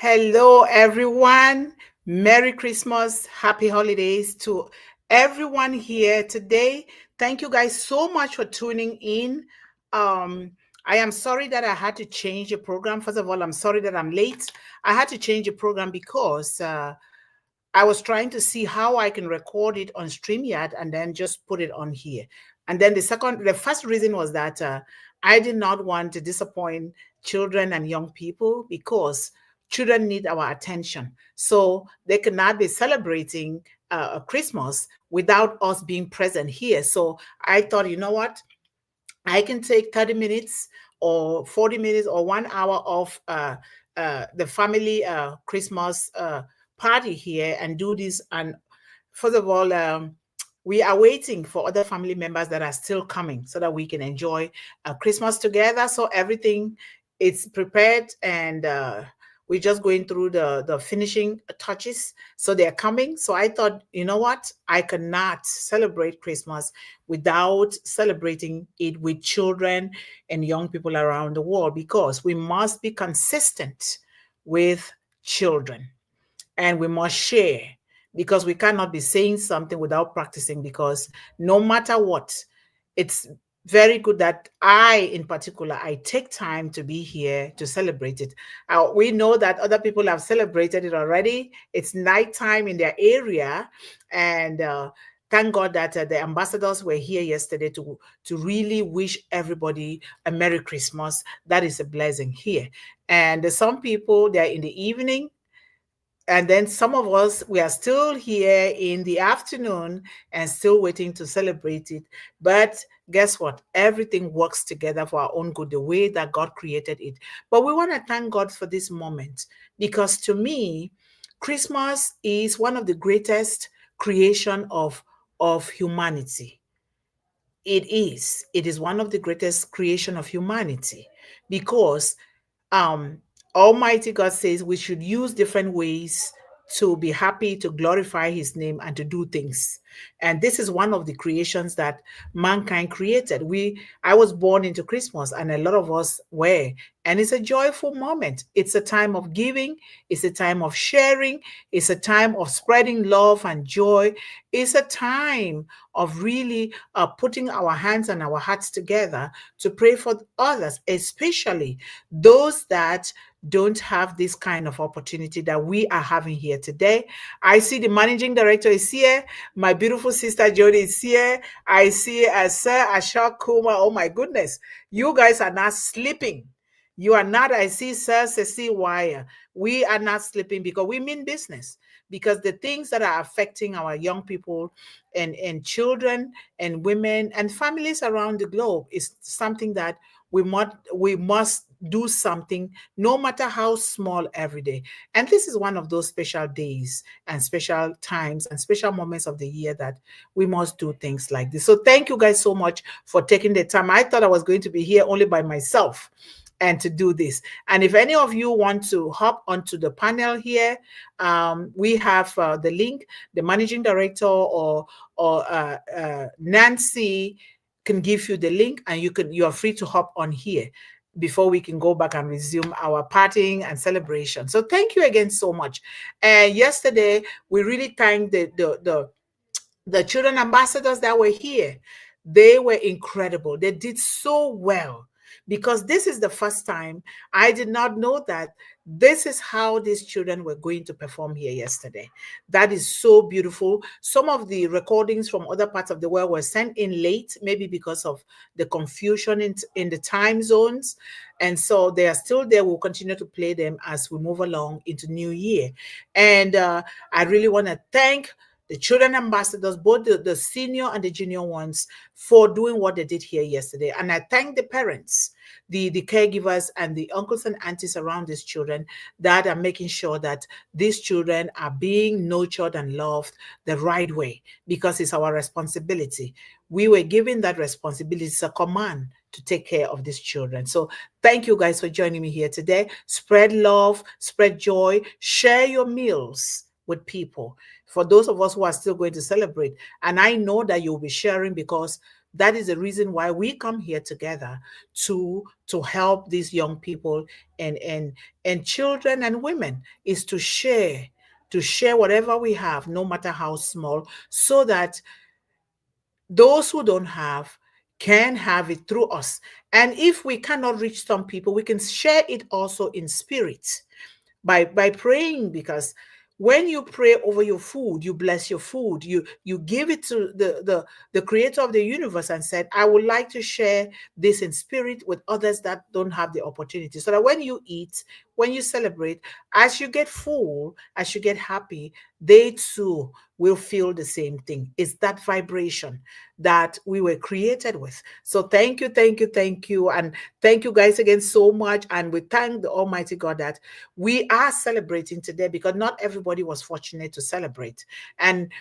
Hello, everyone. Merry Christmas. Happy holidays to everyone here today. Thank you guys so much for tuning in. Um, I am sorry that I had to change the program. First of all, I'm sorry that I'm late. I had to change the program because I was trying to see how I can record it on StreamYard and then just put it on here. And then the first reason was that I did not want to disappoint children and young people because children need our attention. So they cannot be celebrating Christmas without us being present here. So I thought, you know what? I can take 30 minutes or 40 minutes or 1 hour of the family Christmas party here and do this. And first of all, we are waiting for other family members that are still coming so that we can enjoy Christmas together. So everything is prepared and we're just going through the finishing touches. So they're coming. So I thought, you know what? I cannot celebrate Christmas without celebrating it with children and young people around the world because we must be consistent with children and we must share because we cannot be saying something without practicing because no matter what, it's very good that in particular, I take time to be here to celebrate it. We know that other people have celebrated it already. It's nighttime in their area, and thank God that the ambassadors were here yesterday to really wish everybody a Merry Christmas. That is a blessing here. And some people, they're in the evening, and then some of us, we are still here in the afternoon and still waiting to celebrate it. But guess what? Everything works together for our own good, the way that God created it. But we want to thank God for this moment because to me, Christmas is one of the greatest creation of humanity. It is one of the greatest creation of humanity because um Almighty God says we should use different ways to be happy, to glorify his name, and to do things. And this is one of the creations that mankind created. I was born into Christmas, and a lot of us were. And it's a joyful moment. It's a time of giving, it's a time of sharing, it's a time of spreading love and joy. It's a time of really putting our hands and our hearts together to pray for others, especially those that don't have this kind of opportunity that we are having here today. I see the managing director is here. My beautiful sister Jody is here. I see Sir Ashok Kumar. Oh my goodness. You guys are not sleeping. You are not. I see Sir Ceci Wire. We are not sleeping because we mean business. Because the things that are affecting our young people and children and women and families around the globe is something that we must do something no matter how small every day. And this is one of those special days and special times and special moments of the year that we must do things like this. So thank you guys so much for taking the time. I thought I was going to be here only by myself and to do this. And if any of you want to hop onto the panel here, we have the link. The managing director or Nancy can give you the link, and you are free to hop on here before we can go back and resume our partying and celebration. So thank you again so much. And yesterday we really thanked the children ambassadors that were here. They were incredible. They did so well because this is the first time. I did not know that this is how these children were going to perform here yesterday. That is so beautiful. Some of the recordings from other parts of the world were sent in late, maybe because of the confusion in the time zones. And so they are still there. We'll continue to play them as we move along into New Year. And I really want to thank the children ambassadors, both the senior and the junior ones, for doing what they did here yesterday. And I thank the parents, the caregivers, and the uncles and aunties around these children that are making sure that these children are being nurtured and loved the right way, because it's our responsibility. We were given that responsibility. It's a command to take care of these children. So thank you guys for joining me here today. Spread love, spread joy, share your meals with people. For those of us who are still going to celebrate, and I know that you'll be sharing because That is the reason why we come here together to help these young people and children and women, is to share whatever we have, no matter how small, so that those who don't have can have it through us. And if we cannot reach some people, we can share it also in spirit by praying, because when you pray over your food, you bless your food, you give it to the creator of the universe and said, I would like to share this in spirit with others that don't have the opportunity, so that when you eat, when you celebrate, as you get full, as you get happy, they too will feel the same thing. It's that vibration that we were created with. So thank you, thank you, thank you. And thank you guys again so much. And we thank the Almighty God that we are celebrating today, because not everybody was fortunate to celebrate. And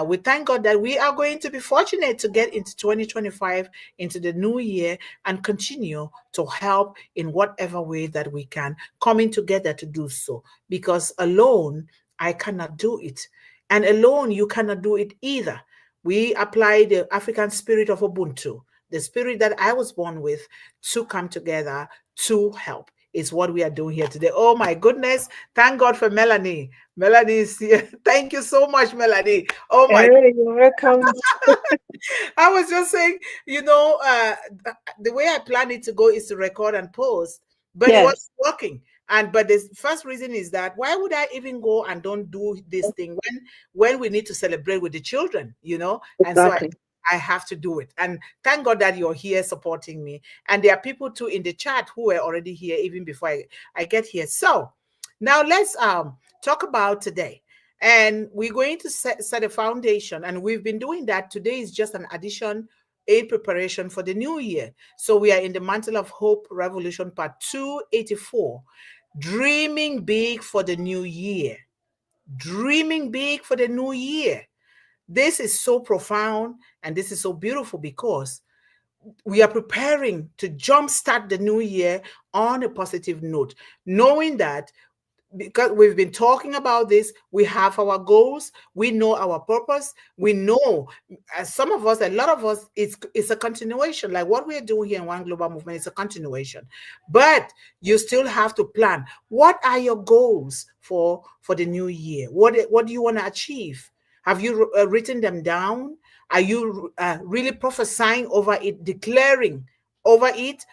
we thank God that we are going to be fortunate to get into 2025, into the new year, and continue to help in whatever way that we can, coming together to do so. Because alone, I cannot do it. And alone, you cannot do it either. We apply the African spirit of Ubuntu, the spirit that I was born with, to come together to help. Is what we are doing here today. Oh my goodness. Thank God for Melanie. Melanie is here. Thank you so much, Melanie. Oh my. Hey, you're welcome. I was just saying, the way I planned it to go is to record and post, but it wasn't Yes, working. And but the first reason is that why would I even go and don't do this thing when we need to celebrate with the children, And so exactly. I have to do it. And thank God that you're here supporting me. And there are people too in the chat who were already here even before I get here. So now let's talk about today. And we're going to set a foundation. And we've been doing that. Today is just an addition in preparation for the new year. So we are in the Mantle of Hope Revolution Part 284. Dreaming big for the new year. Dreaming big for the new year. This is so profound and this is so beautiful, because we are preparing to jumpstart the new year on a positive note, knowing that, because we've been talking about this, we have our goals, we know our purpose, we know, some of us, a lot of us, it's a continuation. Like what we're doing here in One Global Movement is a continuation, but you still have to plan. What are your goals for the new year? What do you want to achieve? Have you written them down? Are you really prophesying over it, declaring over it?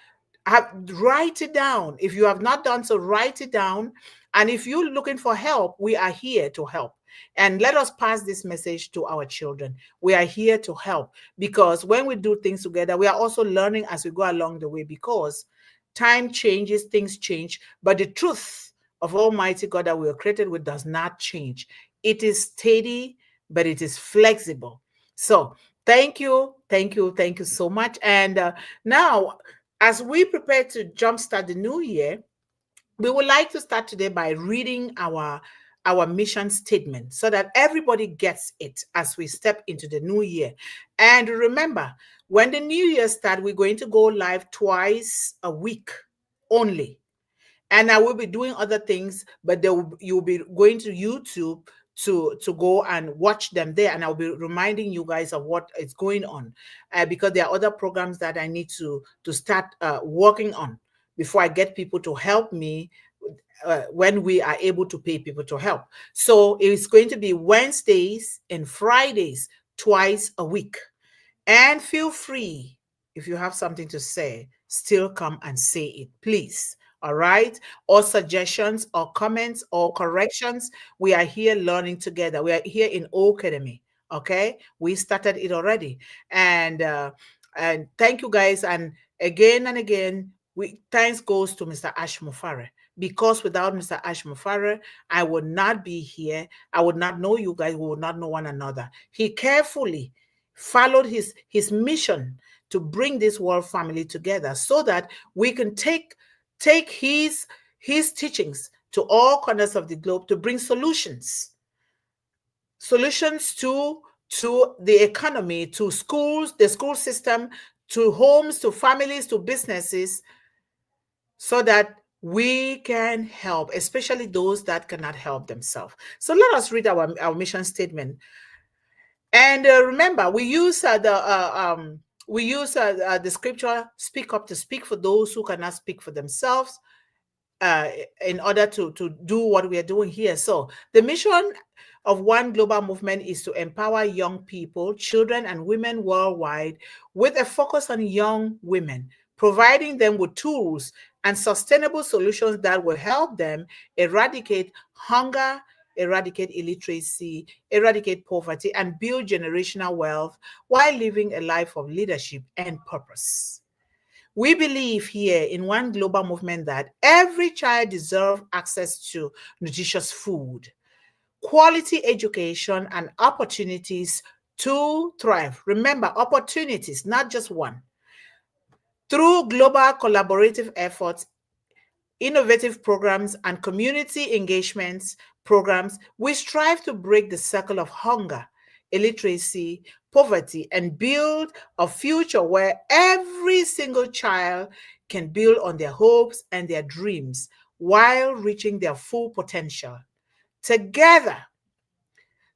Write it down. If you have not done so, write it down. And if you're looking for help, we are here to help. And let us pass this message to our children. We are here to help, because when we do things together, we are also learning as we go along the way, because time changes, things change, but the truth of Almighty God that we are created with does not change. It is steady, but it is flexible. So thank you, thank you, thank you so much. And now, as we prepare to jumpstart the new year, we would like to start today by reading our mission statement, so that everybody gets it as we step into the new year. And remember, when the new year starts, we're going to go live twice a week only. And I will be doing other things, but you'll be going to YouTube to go and watch them there, and I'll be reminding you guys of what is going on, because there are other programs that I need to start working on before I get people to help me, when we are able to pay people to help. So it's going to be Wednesdays and Fridays, twice a week. And feel free, if you have something to say, still come and say it, please. All right. Or suggestions or comments or corrections. We are here learning together. We are here in O Academy. Okay. We started it already. And thank you guys. And again, thanks goes to Mr. Ash Mufare. Because without Mr. Ash Mufare, I would not be here. I would not know you guys. We would not know one another. He carefully followed his mission to bring this world family together, so that we can take his teachings to all corners of the globe, to bring solutions to the economy, to schools, the school system, to homes, to families, to businesses, so that we can help, especially those that cannot help themselves. So let us read our mission statement. And remember, we use We use the scripture, speak up, to speak for those who cannot speak for themselves, uh, in order to do what we are doing here. So the mission of One Global Movement is to empower young people, children, and women worldwide with a focus on young women, providing them with tools and sustainable solutions that will help them eradicate hunger, eradicate illiteracy, eradicate poverty, and build generational wealth while living a life of leadership and purpose. We believe here in One Global Movement that every child deserves access to nutritious food, quality education, and opportunities to thrive. Remember, opportunities, not just one. Through global collaborative efforts, innovative programs, and community engagements programs, we strive to break the circle of hunger, illiteracy, poverty, and build a future where every single child can build on their hopes and their dreams while reaching their full potential. Together,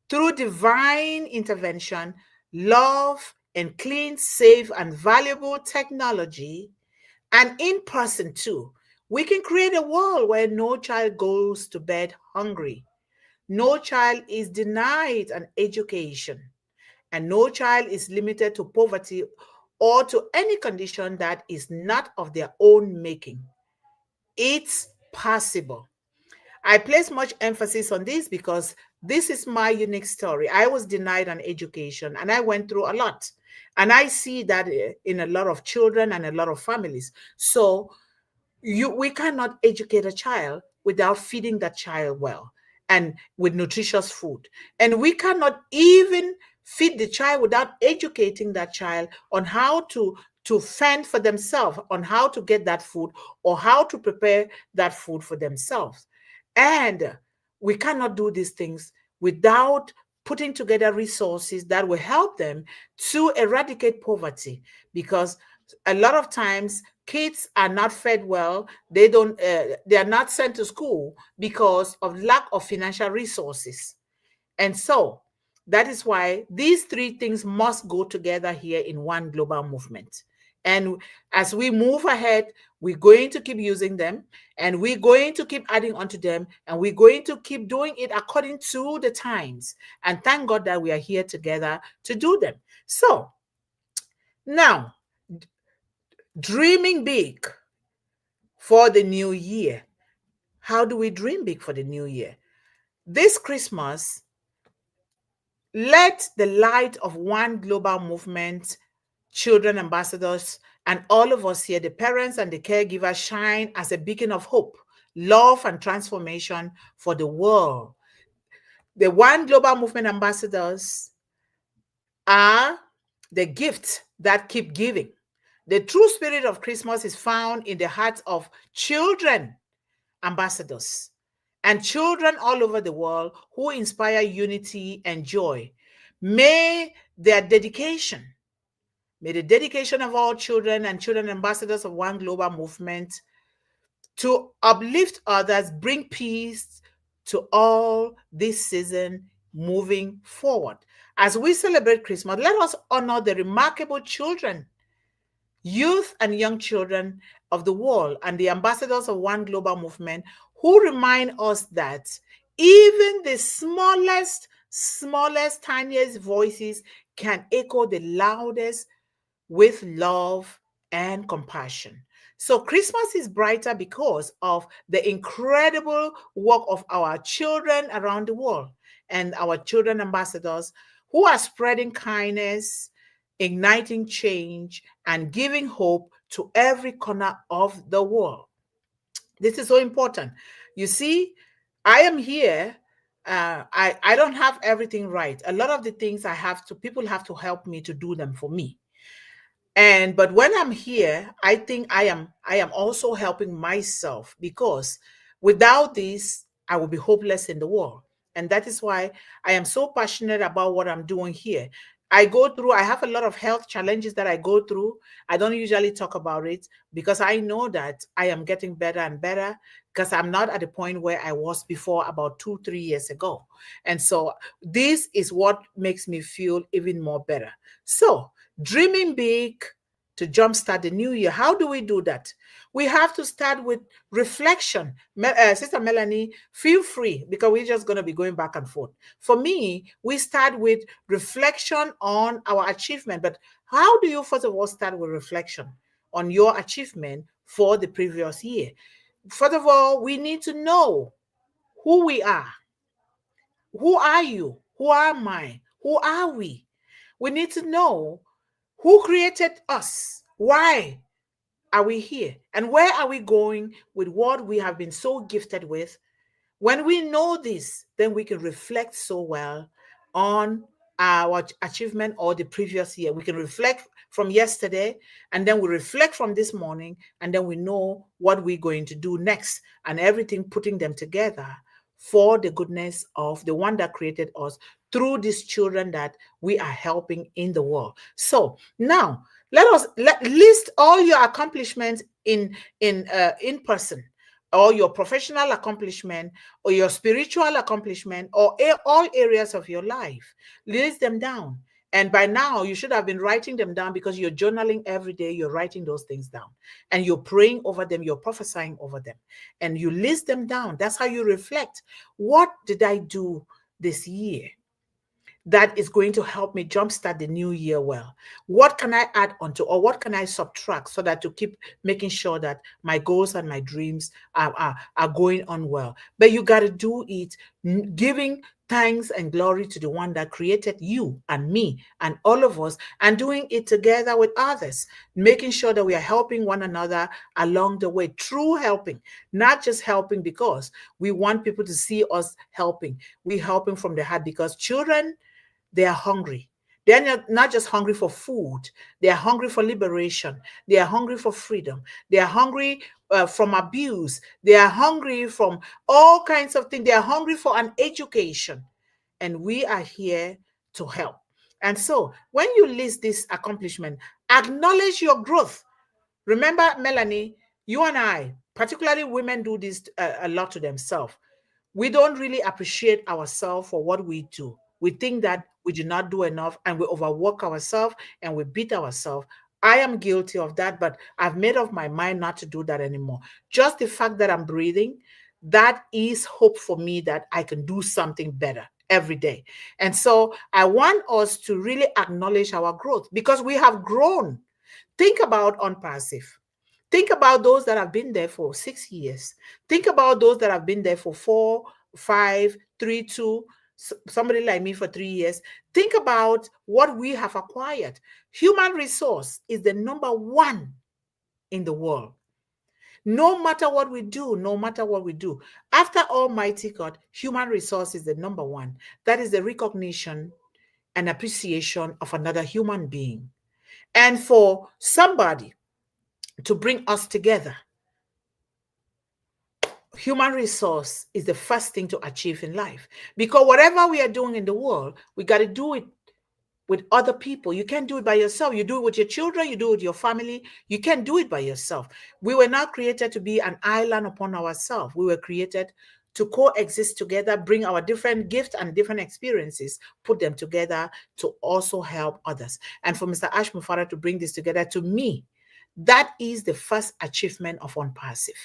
through divine intervention, love, and clean, safe, and valuable technology, and in person too, we can create a world where no child goes to bed hungry, no child is denied an education, and no child is limited to poverty or to any condition that is not of their own making. It's possible. I place much emphasis on this because this is my unique story. I was denied an education and I went through a lot. And I see that in a lot of children and a lot of families. So we cannot educate a child without feeding that child well and with nutritious food, and we cannot even feed the child without educating that child on how to fend for themselves, on how to get that food or how to prepare that food for themselves. And we cannot do these things without putting together resources that will help them to eradicate poverty, because a lot of times kids are not fed well. They are not sent to school because of lack of financial resources. And so that is why these three things must go together here in One Global Movement. And as we move ahead, we're going to keep using them, and we're going to keep adding onto them, and we're going to keep doing it according to the times. And thank God that we are here together to do them. So now, dreaming big for the new year. How do we dream big for the new year? This Christmas, let the light of One Global Movement, children ambassadors, and all of us here, the parents and the caregivers, shine as a beacon of hope, love, and transformation for the world. The One Global Movement ambassadors are the gifts that keep giving. The true spirit of Christmas is found in the hearts of children ambassadors and children all over the world who inspire unity and joy. May their dedication, may the dedication of all children and children ambassadors of One Global Movement to uplift others bring peace to all this season moving forward. As we celebrate Christmas, let us honor the remarkable children, youth, and young children of the world and the ambassadors of One Global Movement who remind us that even the smallest, tiniest voices can echo the loudest with love and compassion. So Christmas is brighter because of the incredible work of our children around the world and our children ambassadors who are spreading kindness, igniting change, and giving hope to every corner of the world. This is so important. You see, I am here. I don't have everything right. A lot of the things people have to help me to do them for me. But when I'm here, I think I am also helping myself, because without this, I will be hopeless in the world. And that is why I am so passionate about what I'm doing here. I have a lot of health challenges that I go through. I don't usually talk about it because I know that I am getting better and better, because I'm not at the point where I was before about 2, 3 years ago. And so this is what makes me feel even more better. So dreaming big to jumpstart the new year. How do we do that? We have to start with reflection. Sister Melanie, feel free because we're just going to be going back and forth. For me, we start with reflection on our achievement. But how do you, first of all, start with reflection on your achievement for the previous year? First of all, we need to know who we are. Who are you? Who am I? Who are we? We need to know who created us. Why are we here? And where are we going with what we have been so gifted with? When we know this, then we can reflect so well on our achievement or the previous year. We can reflect from yesterday, and then we reflect from this morning, and then we know what we're going to do next, and everything putting them together for the goodness of the one that created us through these children that we are helping in the world. So now list all your accomplishments in person, or your professional accomplishment, or your spiritual accomplishment, or all areas of your life. List them down. And by now, you should have been writing them down because you're journaling every day. You're writing those things down and you're praying over them. You're prophesying over them and you list them down. That's how you reflect. What did I do this year that is going to help me jumpstart the new year well? What can I add onto, or what can I subtract so that to keep making sure that my goals and my dreams are going on well? But you got to do it giving thanks and glory to the one that created you and me and all of us, and doing it together with others, making sure that we are helping one another along the way. True helping, not just helping because we want people to see us helping. We're helping from the heart because children, they are hungry. They're not just hungry for food. They are hungry for liberation. They are hungry for freedom. They are hungry from abuse. They are hungry from all kinds of things. They are hungry for an education. And we are here to help. And so when you list this accomplishment, acknowledge your growth. Remember, Melanie, you and I, particularly women, do this a lot to themselves. We don't really appreciate ourselves for what we do. We think that we do not do enough and we overwork ourselves and we beat ourselves. I am guilty of that, but I've made up my mind not to do that anymore. Just the fact that I'm breathing, that is hope for me that I can do something better every day. And so I want us to really acknowledge our growth because we have grown. Think about Unpassive. Think about those that have been there for 6 years. Think about those that have been there for 4, 5, 3, 2, somebody like me for 3 years. Think about what we have acquired. Human resource is the number one in the world. No matter what we do, no matter what we do, after Almighty God, human resource is the number one. That is the recognition and appreciation of another human being. And for somebody to bring us together, human resource is the first thing to achieve in life. Because whatever we are doing in the world, we got to do it with other people. You can't do it by yourself. You do it with your children, you do it with your family. You can't do it by yourself. We were not created to be an island upon ourselves. We were created to coexist together, bring our different gifts and different experiences, put them together to also help others. And for Mr. Ash Mufara to bring this together, to me, that is the first achievement of Unpassive.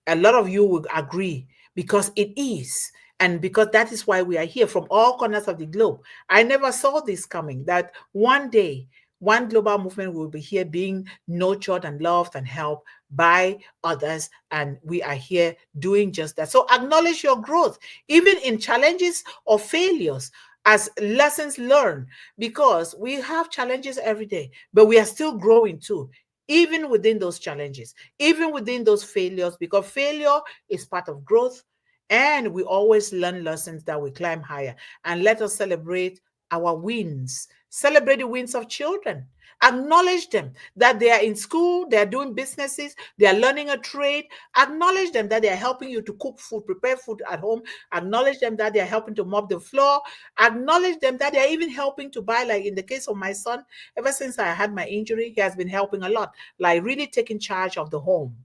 A lot of you will agree because it is. And because that is why we are here from all corners of the globe. I never saw this coming, that one day, one global movement will be here being nurtured and loved and helped by others. And we are here doing just that. So acknowledge your growth, even in challenges or failures, as lessons learned, because we have challenges every day, but we are still growing too. Even within those challenges, even within those failures, because failure is part of growth. And we always learn lessons that we climb higher. And let us celebrate our wins. Celebrate the wins of children. Acknowledge them that they are in school, they are doing businesses, they are learning a trade. Acknowledge them that they are helping you to cook food, prepare food at home. Acknowledge them that they are helping to mop the floor. Acknowledge them that they are even helping to buy, like in the case of my son, ever since I had my injury, he has been helping a lot, like really taking charge of the home,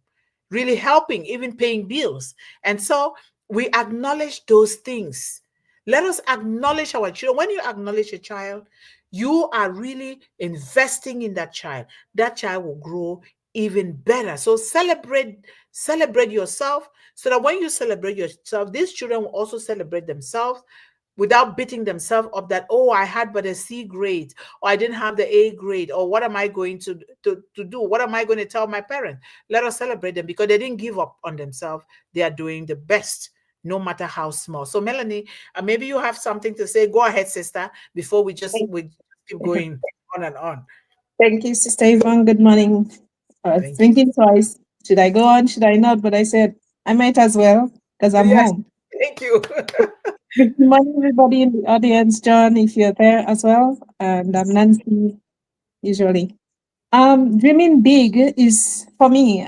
really helping, even paying bills. And so we acknowledge those things Let us acknowledge our children. When you acknowledge a child, you are really investing in that child. That child will grow even better. So celebrate yourself, so that when you celebrate yourself, these children will also celebrate themselves without beating themselves up that, oh, I had but a C grade, or I didn't have the A grade, or what am I going to do? What am I going to tell my parents? Let us celebrate them because they didn't give up on themselves. They are doing the best, no matter how small. So Melanie, maybe you have something to say. Go ahead, sister, before we keep going on and on. Thank you, Sister Yvonne. Good morning. I was Thank thinking twice. Should I go on? Should I not? But I said I might as well because you. I'm Yes, home. thank you. Good morning, everybody in the audience. John, if you're there as well, and I'm Yes, Nancy. Usually, dreaming big is for me.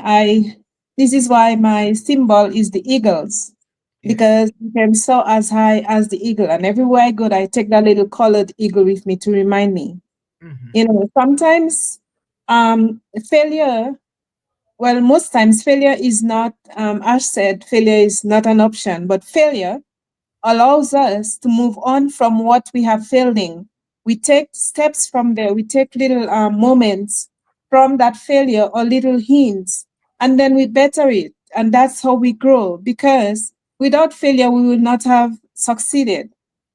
This is why my symbol is the eagles, yes. because you can soar as high as the eagle, and everywhere I go, I take that little colored eagle with me to remind me. Hmm. Sometimes failure, well, most times failure is not, as said, failure is not an option, but failure allows us to move on from what we have failed in. We take steps from there, we take little moments from that failure or little hints, and then we better it. And that's how we grow, because without failure, we would not have succeeded.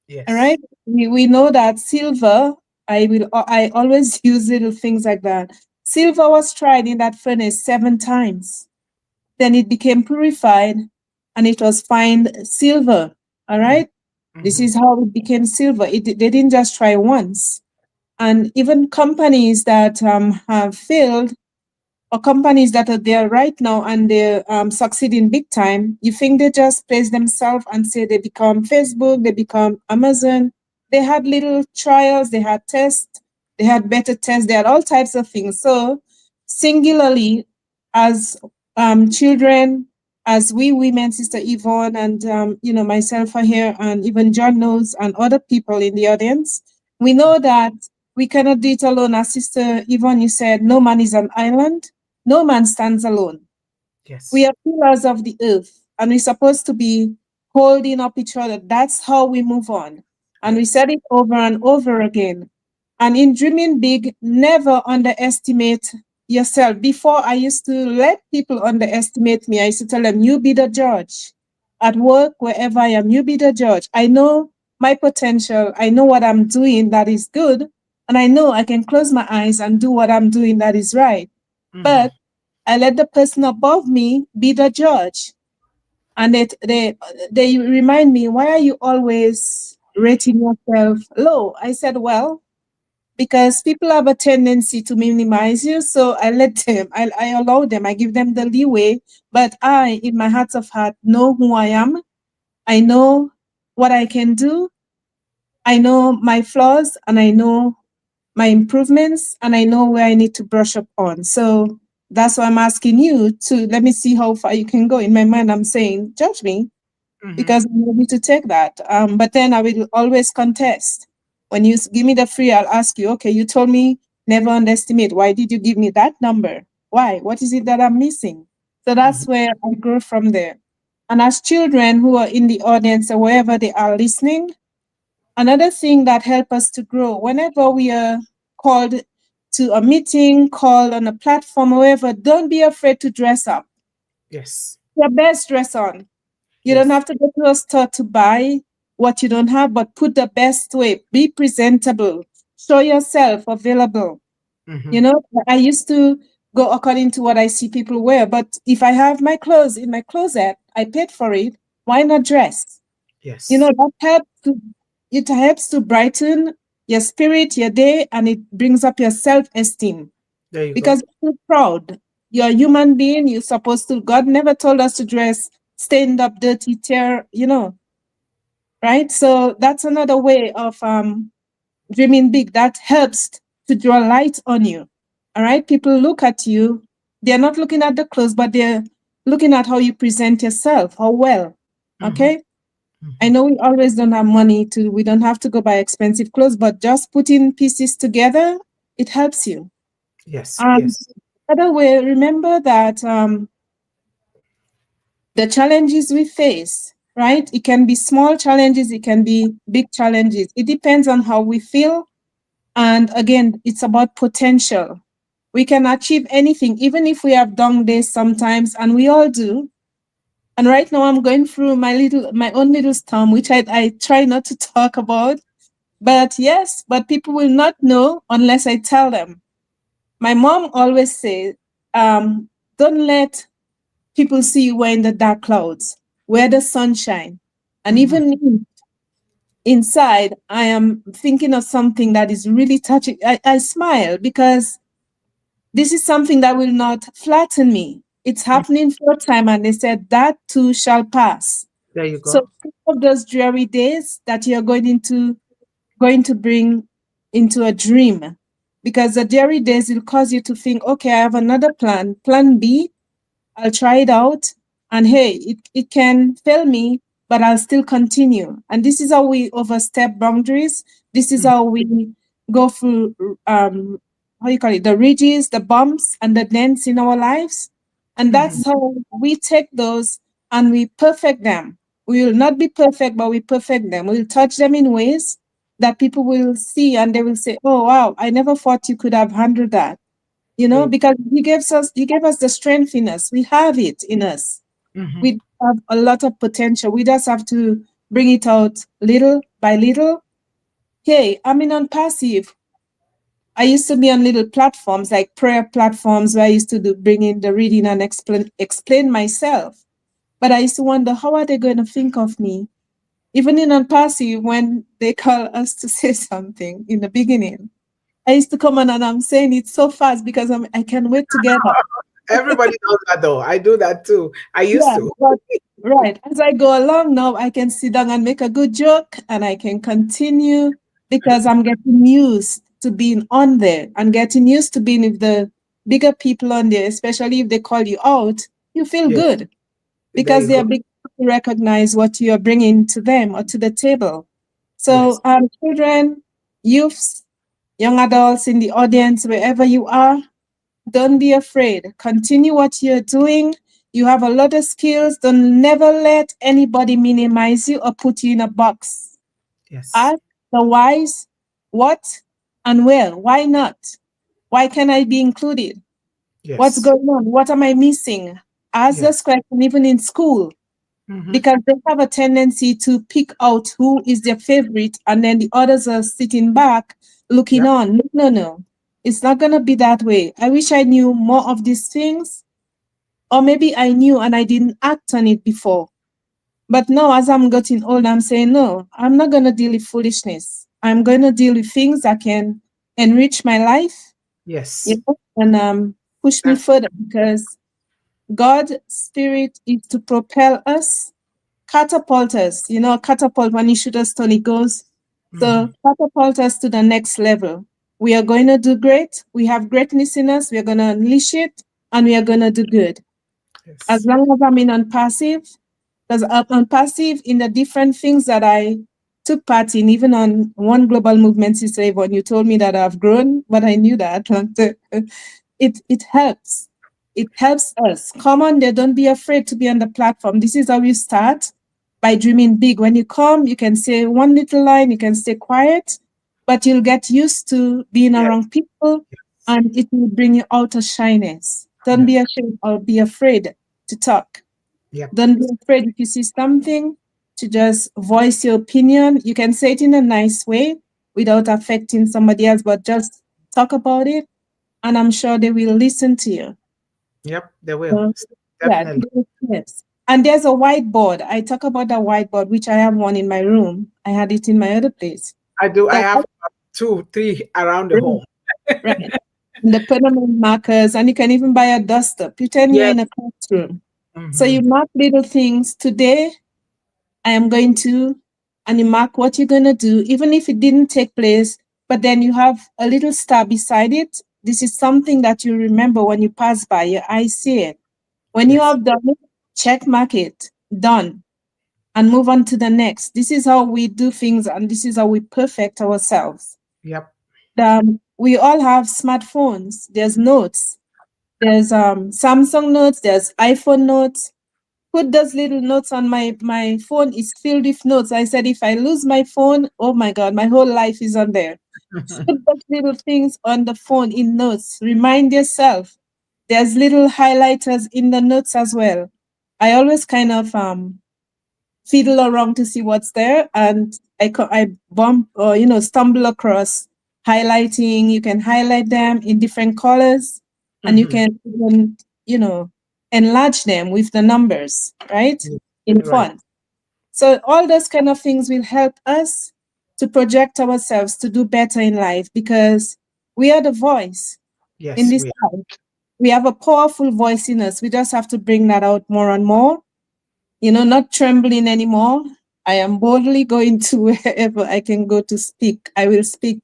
All Yes. right. We know that silver, I always use little things like that. Silver was tried in that furnace 7 times. Then it became purified and it was fined silver. All right. This Mm-hmm. is how it became silver. They didn't just try once. And even companies that have failed, or companies that are there right now and they're succeeding big time, you think they just place themselves and say they become Facebook, they become Amazon. They had little trials, they had tests, they had better tests, they had all types of things. So, singularly, as children, as we women, Sister Yvonne and myself are here, and even John knows, and other people in the audience, we know that we cannot do it alone. As Sister Yvonne, you said, no man is an island, no man stands alone. We Yes. are pillars of the earth, and we're supposed to be holding up each other. That's how we move on. And we Yes. said it over and over again. And in dreaming big, never underestimate yourself. Before, I used to let people underestimate me. I used to tell them, you be the judge. At work, wherever I am, you be the judge. I know my potential. I know what I'm doing that is good. And I know I can close my eyes and do what I'm doing that is right. Mm-hmm. But I let the person above me be the judge. And they remind me, why are you always rating yourself low? I said, well, because people have a tendency to minimize you. So I let them, I allow them, I give them the leeway. But I, in my heart of heart, know who I am. I know what I can do. I know my flaws and I know my improvements, and I know where I need to brush up on. So that's why I'm asking you to let me see how far you can go. In my mind, I'm saying, judge me, Mm-hmm. because I'm able to take that. But then I will always contest. When you give me the free, I'll ask you, okay, you told me never underestimate. Why did you give me that number? Why? What is it that I'm missing? So Mm-hmm. that's where I grow from there. And as children who are in the audience or wherever they are listening, another thing that help us to grow, whenever we are called to a meeting, called on a platform, however, don't be afraid to dress up. Yes. Your best dress on. You don't Yes. have to go to a store to buy what you don't have, but put the best way. Be presentable. Show yourself available. Mm-hmm. You know, I used to go according to what I see people wear, but if I have my clothes in my closet, I paid for it, why not dress? Yes. That it helps to brighten your spirit, your day, and it brings up your self-esteem, There you because go. you're proud. You're a human being. You're supposed to. God never told us to dress stained up, dirty, right? So that's another way of dreaming big. That helps to draw light on you. All right, people look at you. They're not looking at the clothes, but they're looking at how you present yourself, how well. Mm-hmm. Okay, I Mm-hmm. know we always don't have money to, we don't have to go buy expensive clothes, but just putting pieces together, it helps you. Yes. Um, Yes. by the remember that the challenges we face, right? It can be small challenges, it can be big challenges. It depends on how we feel. And again, it's about potential. We can achieve anything, even if we have down days sometimes, and we all do. And right now I'm going through my own little storm, which I try not to talk about. But yes, but people will not know unless I tell them. My mom always says, don't let people see you wear in the dark clouds, wear the sunshine. And Mm-hmm. even inside, I am thinking of something that is really touching. I smile because this is something that will not flatten me. It's happening for a time, and they said that too shall pass. There you So go. think of those dreary days that you're going to bring into a dream, because the dreary days will cause you to think, okay, I have another plan B. I'll try it out. And hey, it can fail me, but I'll still continue. And this is how we overstep boundaries. This is how we go through, how you call it, the ridges, the bumps, and the dents in our lives. And Mm-hmm. that's how we take those and we perfect them. We will not be perfect, but we perfect them. We'll touch them in ways that people will see and they will say, oh, wow, I never thought you could have handled that, There you because he gave us the strength in us. We have it in us. go. Mm-hmm. We have a lot of potential. We just have to bring it out little by little. Hey, I'm in on passive. I used to be on little platforms like prayer platforms where I used to bring in the reading and explain myself. But I used to wonder, how are they going to think of me? Even in on passive, when they call us to say something in the beginning, I used to come on and I'm saying it so fast because I can't wait to get up. Everybody does that though. I do that too. I used Yeah, to. but right. As I go along now, I can sit down and make a good joke and I can continue because I'm getting used to being on there and getting used to being with the bigger people on there, especially if they call you out, you feel Yeah, good there because you they are go. big to recognize what you are bringing to them or to the table. Yes. So, children, youths, young adults in the audience, wherever you are, don't be afraid. Continue what you're doing. You have a lot of skills. Don't never let anybody minimize you or put you in a box. Yes. Ask the whys, what and where. Why not? Why can I be included? What's Yes. going on? What am I missing? Ask Yes. this question even in school Mm-hmm. because they have a tendency to pick out who is their favorite and then the others are sitting back looking Yep. on. No, no, no. It's not going to be that way. I wish I knew more of these things, or maybe I knew and I didn't act on it before. But now, as I'm getting old, I'm saying, no, I'm not going to deal with foolishness. I'm going to deal with things that can enrich my life, Yes. and push me That. further because God's spirit is to propel us, catapult us. Catapult, when you shoot a stone, it goes. Mm-hmm. So catapult us to the next level. We are going to do great. We have greatness in us. We are going to unleash it and we are going to do good. As Yes. long as I'm in on passive, because I'm on passive in the different things that I took part in, even on one global movement, Sister Yvonne, you told me that I've grown, but I knew that. It helps. It helps us. Come on there, don't be afraid to be on the platform. This is how you start, by dreaming big. When you come, you can say one little line, you can stay quiet, but you'll get used to being Yes. around people and it will bring you out of shyness. Don't be Yes. ashamed or be afraid to talk. Yep. Don't be afraid if you see something to just voice your opinion. You can say it in a nice way without affecting somebody else, but just talk about it, and I'm sure they will listen to you. Yep. They will. So, yeah, Definitely. yes. And there's a whiteboard. I talk about the whiteboard, which I have one in my room. I had it in my other place. I do. I The have two, three around the whiteboard, home. right. The permanent markers, and you can even buy a duster. Pretend you're Yes. in a classroom. So Mm-hmm. you mark little things. Today, I am going to, and you mark what you're going to do, even if it didn't take place, but then you have a little star beside it. This is something that you remember when you pass by, your eyes see it. When you Yes. have done it, check mark it, done, and move on to the next. This is how we do things, and this is how we perfect ourselves. Yep. We all have smartphones. There's notes. There's Samsung notes. There's iPhone notes. put those little notes on my phone is filled with notes. I said, if I lose my phone, oh my God, my whole life is on there. Put those little things on the phone in notes. Remind yourself. There's little highlighters in the notes as well. I always kind of fiddle around to see what's there, and I bump or stumble across highlighting. You can highlight them in different colors, and you Mhm. can even enlarge them with the numbers, right, Yeah. in Right. font. So all those kind of things will help us to project ourselves to do better in life, because we are the voice in Yes, this we life. We have a powerful voice in us. We just have to bring that out more and more, not trembling anymore. I am boldly going to wherever I can go to speak. I will speak.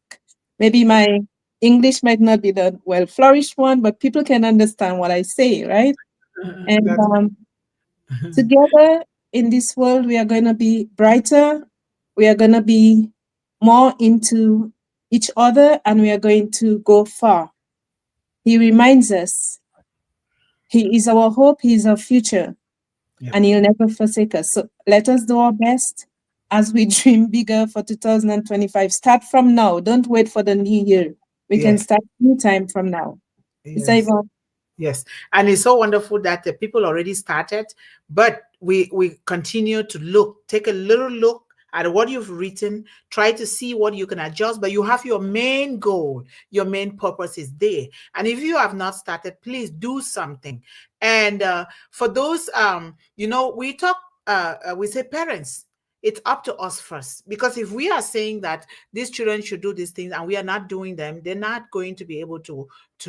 Maybe my English might not be the well flourished one, but people can understand what I say, right? And That's together in this world, we are going to be brighter. We are going to be more into each other, and we are going to go far. He reminds us He is our hope, He is our future, yeah. and He'll never forsake us. So let us do our best as we dream bigger for 2025. Start from now. Don't wait for the new year. We can Yes. start anytime from now. Is that Yes. Yvonne? Yes, and it's so wonderful that the people already started, but we continue to look, take a little look at what you've written, try to see what you can adjust, but you have your main goal, your main purpose is there. And if you have not started, please do something. And for those, we talk, we say parents. It's up to us first, because if we are saying that these children should do these things and we are not doing them, they're not going to be able to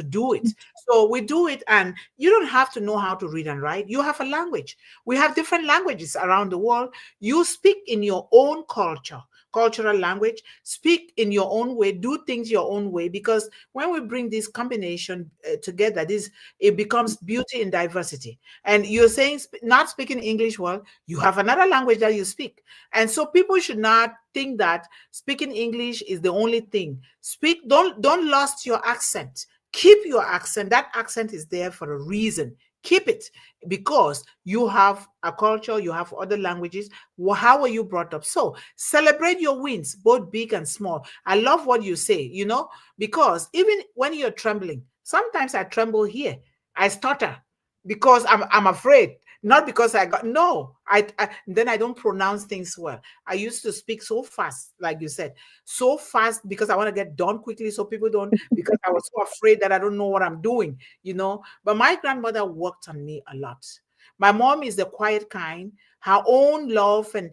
do it. So we do it, and you don't have to know how to read and write. You have a language. We have different languages around the world. You speak in your own cultural language, speak in your own way, do things your own way, because when we bring this combination together, this it becomes beauty in diversity. And you're saying not speaking English well, you have another language that you speak. And so people should not think that speaking English is the only thing. Speak, don't lost your accent. Keep your accent. That accent is there for a reason. Keep it, because you have a culture, you have other languages. How are you brought up? So celebrate your wins, both big and small. I love what you say, because even when you're trembling, sometimes I tremble here. I stutter because I'm afraid. Not because I got no, I then I don't pronounce things well. I used to speak so fast, like you said, so fast because I want to get done quickly so people don't, because I was so afraid that I don't know what I'm doing. But my grandmother worked on me a lot. My mom is the quiet kind. Her own love and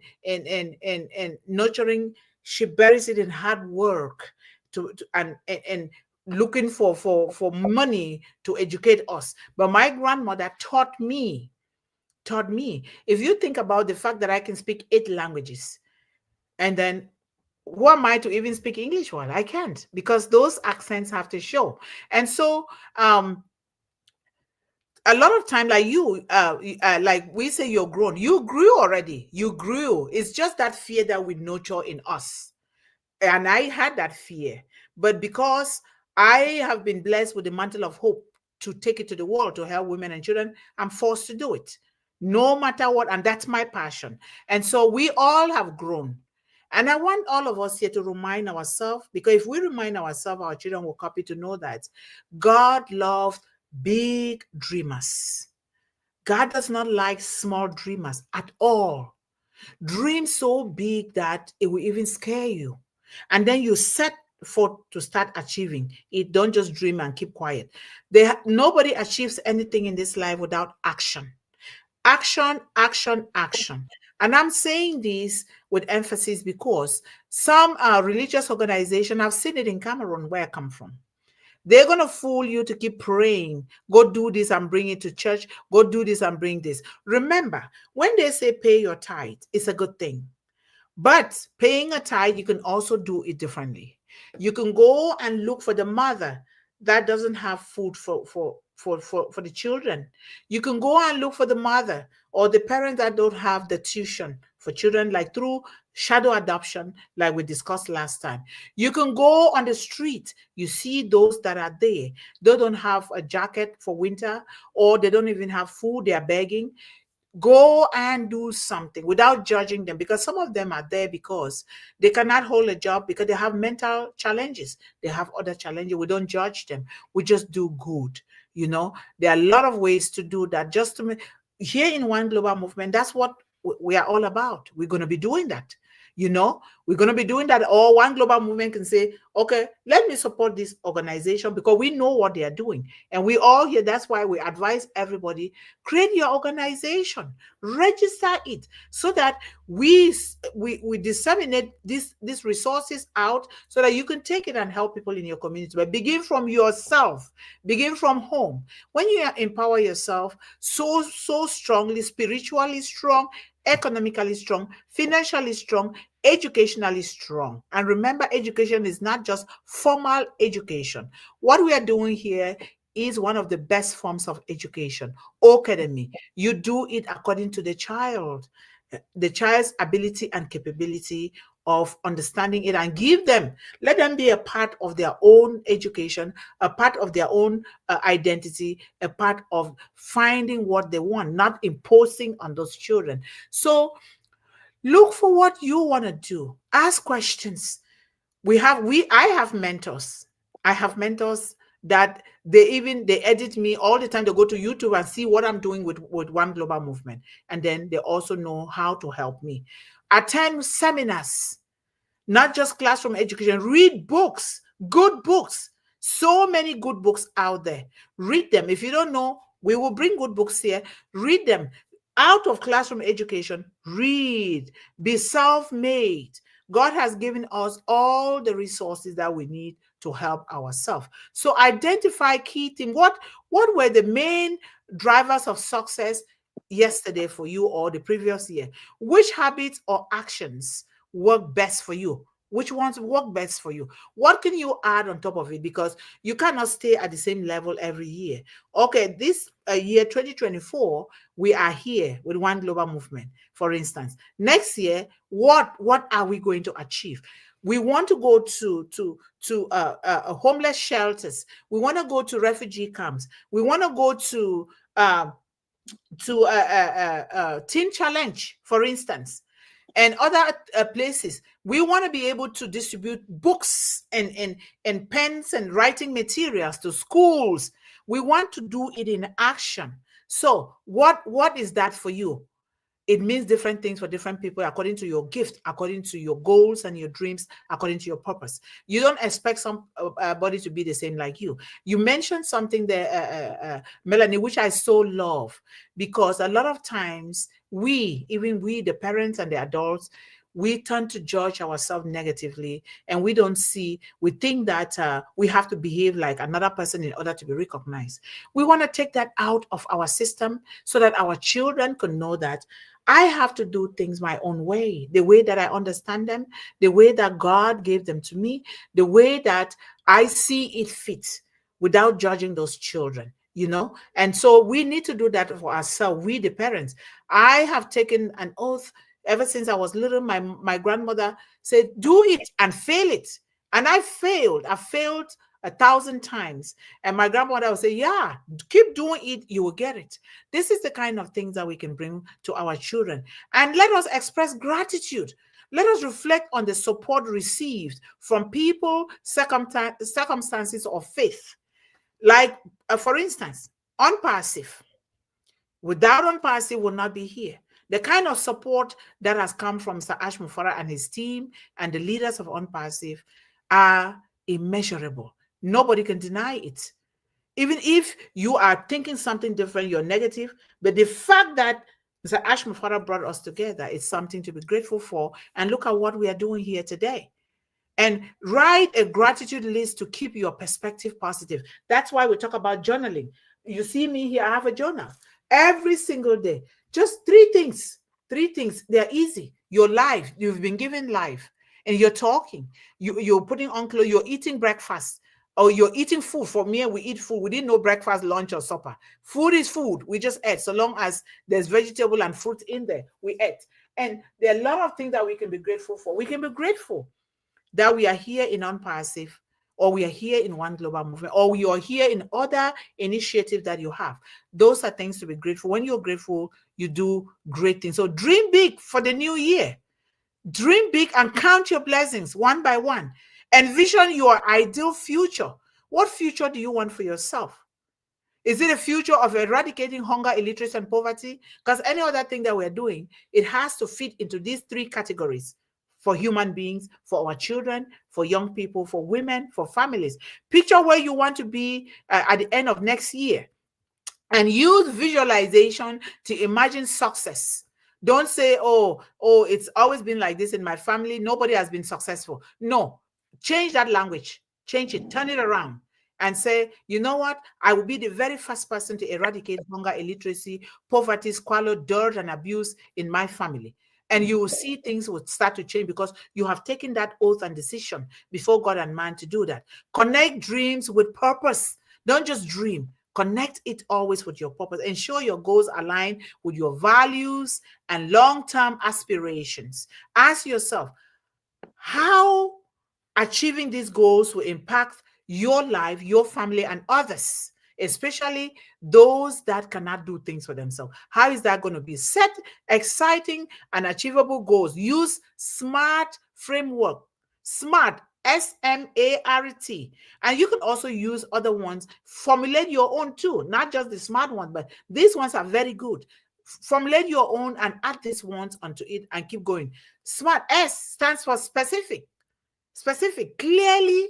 nurturing, she buries it in hard work and looking for money to educate us. But my grandmother taught me. If you think about the fact that I can speak 8 languages, and then who am I to even speak English well? I can't, because those accents have to show. And so a lot of time, like like we say, you're grown. You grew already. You grew. It's just that fear that we nurture in us. And I had that fear. But because I have been blessed with the mantle of hope to take it to the world to help women and children, I'm forced to do it no matter what. And that's my passion. And so we all have grown. And I want all of us here to remind ourselves, because if we remind ourselves, our children will copy, to know that God loves big dreamers. God does not like small dreamers at all. Dream so big that it will even scare you. And then you set forth to start achieving it. Don't just dream and keep quiet. Nobody achieves anything in this life without action. Action, action, action. And I'm saying this with emphasis because some religious organizations, I've seen it in Cameroon, where I come from. They're going to fool you to keep praying. Go do this and bring it to church. Go do this and bring this. Remember, when they say pay your tithe, it's a good thing. But paying a tithe, you can also do it differently. You can go and look for the mother that doesn't have food for the children. You can go and look for the mother or the parents that don't have the tuition for children, like through shadow adoption, like we discussed last time. You can go on the street. You see those that are there. They don't have a jacket for winter, or they don't even have food. They are begging. Go and do something without judging them, because some of them are there because they cannot hold a job because they have mental challenges. They have other challenges. We don't judge them. We just do good. You know, there are a lot of ways to do that. Just to make, here in One Global Movement, that's what we are all about. We're going to be doing that. You know, we're going to be doing that. Or One Global Movement can say, okay, let me support this organization because we know what they are doing. And we all here, that's why we advise everybody, create your organization, register it so that we disseminate these resources out so that you can take it and help people in your community. But begin from yourself, begin from home. When you empower yourself so strongly, spiritually strong, economically strong, financially strong, educationally strong. And remember, education is not just formal education. What we are doing here is one of the best forms of education, academy. You do it according to the child's ability and capability of understanding it, and let them be a part of their own education, a part of their own identity, a part of finding what they want, not imposing on those children. So look for what you want to do. Ask questions. I have mentors. I have mentors that they edit me all the time. They go to YouTube and see what I'm doing with One Global Movement. And then they also know how to help me. Attend seminars, not just classroom education. Read books, good books. So many good books out there. Read them. If you don't know, we will bring good books here. Read them. Out of classroom education, read. Be self-made. God has given us all the resources that we need to help ourselves. So identify key themes. What were the main drivers of success yesterday for you or the previous year? Which habits or actions work best for you? Which ones work best for you? What can you add on top of it? Because you cannot stay at the same level every year. Okay, this year 2024, we are here with One Global Movement, for instance. Next year, what are we going to achieve? We want to go to homeless shelters. We want to go to refugee camps. We want to go to Teen Challenge, for instance, and other places. We want to be able to distribute books and pens and writing materials to schools. We want to do it in action. So what is that for you? It means different things for different people according to your gift, according to your goals and your dreams, according to your purpose. You don't expect somebody to be the same like you. You mentioned something there, Melanie, which I so love, because a lot of times even we, the parents and the adults, we tend to judge ourselves negatively, and we think that we have to behave like another person in order to be recognized. We want to take that out of our system so that our children can know that I have to do things my own way, the way that I understand them, the way that God gave them to me, the way that I see it fit, without judging those children, you know? And so we need to do that for ourselves, we the parents. I have taken an oath ever since I was little. My grandmother said, do it and fail it. And I failed 1,000 times. And my grandmother would say, yeah, keep doing it, you will get it. This is the kind of things that we can bring to our children. And let us express gratitude. Let us reflect on the support received from people, circumstances of faith. Like, for instance, Unpassive. Without Unpassive, will not be here. The kind of support that has come from Sir Ash Mufara and his team and the leaders of Unpassive are immeasurable. Nobody can deny it. Even if you are thinking something different, you're negative, but the fact that Mr. Ash Mufara brought us together is something to be grateful for. And look at what we are doing here today. And write a gratitude list to keep your perspective positive. That's why we talk about journaling. You see me here, I have a journal every single day. Just three things. They're easy. Your life, you've been given life, and you're talking. You're putting on clothes, you're eating breakfast, or you're eating food. For me, we eat food. We didn't know breakfast, lunch, or supper. Food is food. We just ate. So long as there's vegetable and fruit in there, we ate. And there are a lot of things that we can be grateful for. We can be grateful that we are here in Unpassive, or we are here in One Global Movement, or we are here in other initiatives that you have. Those are things to be grateful. When you're grateful, you do great things. So dream big for the new year. Dream big and count your blessings one by one. Envision your ideal future. What future do you want for yourself? Is it a future of eradicating hunger, illiteracy, and poverty? Because any other thing that we're doing, it has to fit into these three categories: for human beings, for our children, for young people, for women, for families. Picture where you want to be at the end of next year, and use visualization to imagine success. Don't say, oh, it's always been like this in my family, nobody has been successful. No, change that language, change it, turn it around, and say, you know what, I will be the very first person to eradicate hunger, illiteracy, poverty, squalor, dirt, and abuse in my family. And you will see things will start to change because you have taken that oath and decision before God and man to do that. Connect dreams with purpose. Don't just dream. Connect it always with your purpose. Ensure your goals align with your values and long-term aspirations. Ask yourself, how achieving these goals will impact your life, your family, and others, especially those that cannot do things for themselves. How is that going to be? Set exciting and achievable goals. Use SMART framework. SMART, SMART. And you can also use other ones. Formulate your own too, not just the SMART ones, but these ones are very good. Formulate your own and add these ones onto it and keep going. SMART, S stands for specific. Specific. Clearly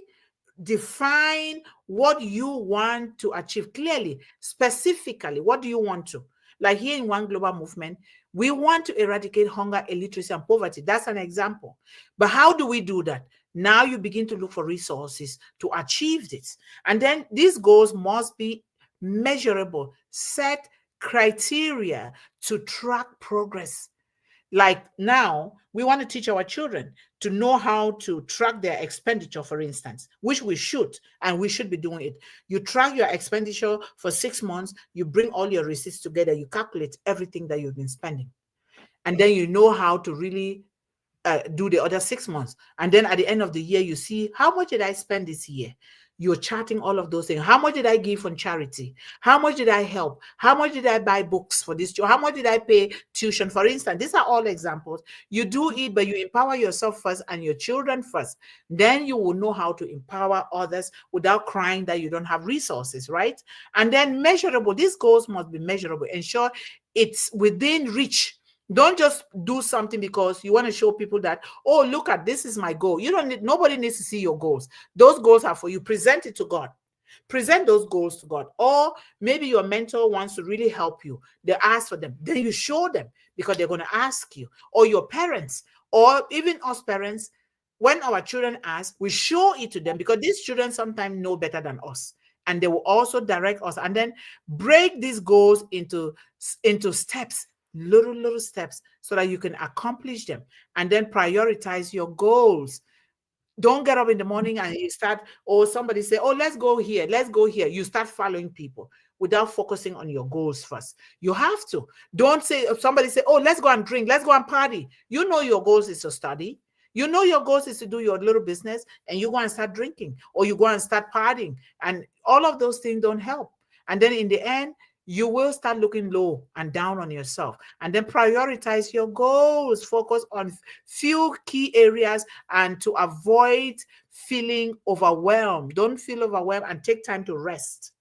define what you want to achieve. Clearly, specifically, what do you want to? Like here in One Global Movement, we want to eradicate hunger, illiteracy, and poverty. That's an example. But how do we do that? Now you begin to look for resources to achieve this. And then these goals must be measurable. Set criteria to track progress. Like now, we want to teach our children to know how to track their expenditure, for instance, which we should, and we should be doing it. You track your expenditure for 6 months, you bring all your receipts together, you calculate everything that you've been spending. And then you know how to really do the other 6 months. And then at the end of the year, you see, how much did I spend this year? You're charting all of those things. How much did I give on charity? How much did I help? How much did I buy books for this? How much did I pay tuition? For instance, these are all examples. You do it, but you empower yourself first and your children first. Then you will know how to empower others without crying that you don't have resources, right? And then measurable. These goals must be measurable. Ensure it's within reach. Don't just do something because you want to show people that, oh, look at, this is my goal. You don't need, nobody needs to see your goals. Those goals are for you. Present it to God. Present those goals to God. Or maybe your mentor wants to really help you. They ask for them. Then you show them because they're going to ask you. Or your parents, or even us parents, when our children ask, we show it to them because these children sometimes know better than us. And they will also direct us. And then break these goals into steps. Little steps so that you can accomplish them, and then prioritize your goals. Don't get up in the morning and you start, or somebody say, oh, let's go here, let's go here. You start following people without focusing on your goals first. You have to. Don't say, if somebody say, oh, let's go and drink, let's go and party. You know your goals is to study. You know your goals is to do your little business, and you go and start drinking, or you go and start partying, and all of those things don't help. And then in the end, you will start looking low and down on yourself. And then prioritize your goals. Focus on few key areas and to avoid feeling overwhelmed. Don't feel overwhelmed, and take time to rest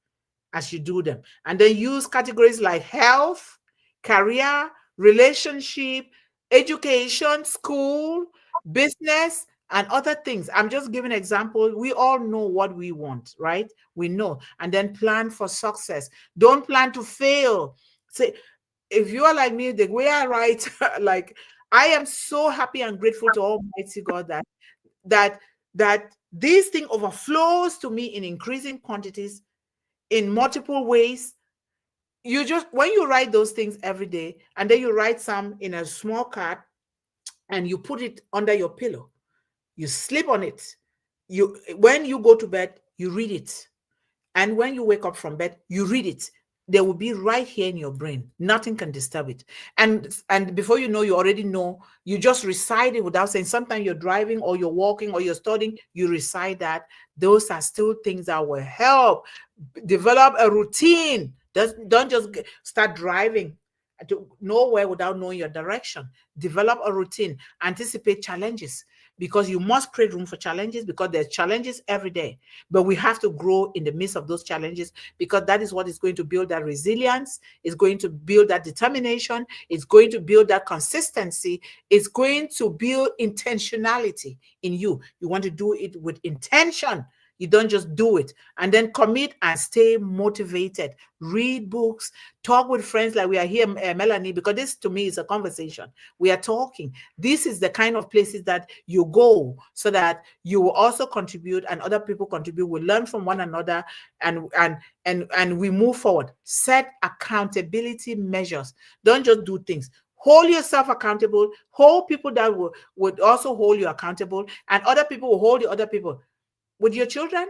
as you do them. And then use categories like health, career, relationship, education, school, business, and other things. I'm just giving an example. We all know what we want, right? We know. And then plan for success. Don't plan to fail. Say, if you are like me, the way I write, like, I am so happy and grateful to Almighty God that this thing overflows to me in increasing quantities in multiple ways. You just, when you write those things every day, and then you write some in a small card and you put it under your pillow, you sleep on it. When you go to bed, you read it. And when you wake up from bed, you read it. They will be right here in your brain. Nothing can disturb it. And before you know, you already know. You just recite it without saying. Sometimes you're driving or you're walking or you're studying, you recite that. Those are still things that will help. Develop a routine. Don't just start driving nowhere without knowing your direction. Develop a routine, anticipate challenges, because you must create room for challenges, because there's challenges every day. But we have to grow in the midst of those challenges, because that is what is going to build that resilience, is going to build that determination, it's going to build that consistency, it's going to build intentionality in you. You want to do it with intention. You don't just do it. And then commit and stay motivated. Read books, talk with friends like we are here, Melanie, because this to me is a conversation. We are talking. This is the kind of places that you go so that you will also contribute and other people contribute. We learn from one another, and we move forward. Set accountability measures. Don't just do things. Hold yourself accountable. Hold people that would also hold you accountable, and other people will hold the other people. With your children,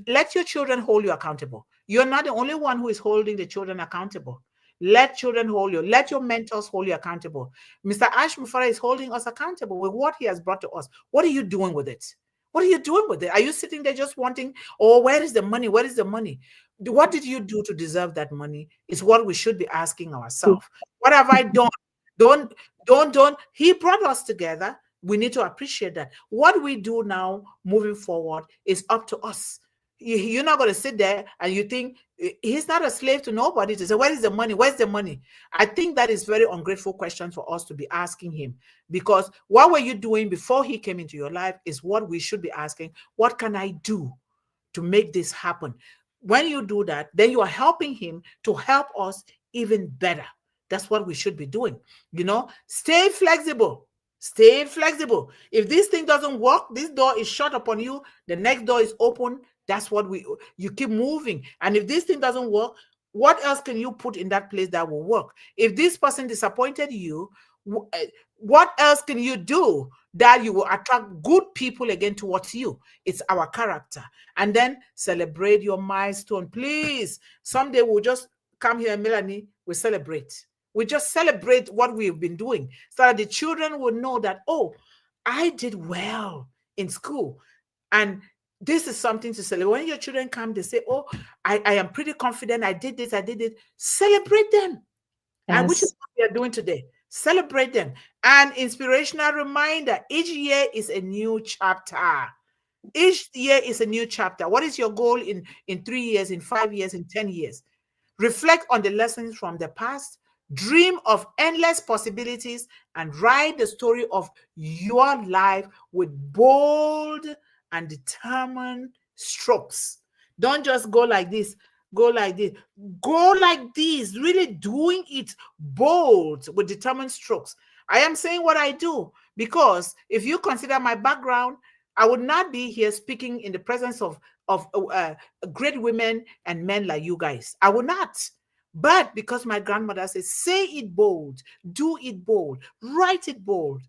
let your children hold you accountable. You're not the only one who is holding the children accountable. Let children hold you. Let your mentors hold you accountable. Mr. Ash Mufara is holding us accountable with what he has brought to us. What are you doing with it? What are you doing with it? Are you sitting there just wanting, oh, where is the money? Where is the money? What did you do to deserve that money? Is what we should be asking ourselves. What have I done? Don't. He brought us together. We need to appreciate that. What we do now moving forward is up to us. You're not going to sit there and you think he's not a slave to nobody to say, where is the money? Where's the money? I think that is very ungrateful question for us to be asking him, because what were you doing before he came into your life is what we should be asking. What can I do to make this happen? When you do that, then you are helping him to help us even better. That's what we should be doing. Stay flexible. Stay flexible. If this thing doesn't work, this door is shut upon you, the next door is open. That's what you keep moving. And if this thing doesn't work, what else can you put in that place that will work? If this person disappointed you, what else can you do that you will attract good people again towards you? It's our character. And then celebrate your milestone, please. Someday we'll just come here, Melanie, we celebrate. We just celebrate what we've been doing so that the children will know that, oh, I did well in school. And this is something to celebrate. When your children come, they say, oh, I am pretty confident. I did this, I did it. Celebrate them. Yes. And which is what we are doing today. Celebrate them. And inspirational reminder, each year is a new chapter. Each year is a new chapter. What is your goal in 3 years, in 5 years, in 10 years? Reflect on the lessons from the past. Dream of endless possibilities and write the story of your life with bold and determined strokes. Don't just go like this, go like this, go like this, really doing it bold with determined strokes. I am saying what I do because if you consider my background, I would not be here speaking in the presence of great women and men like you guys. I would not. But because my grandmother says, say it bold, do it bold, write it bold,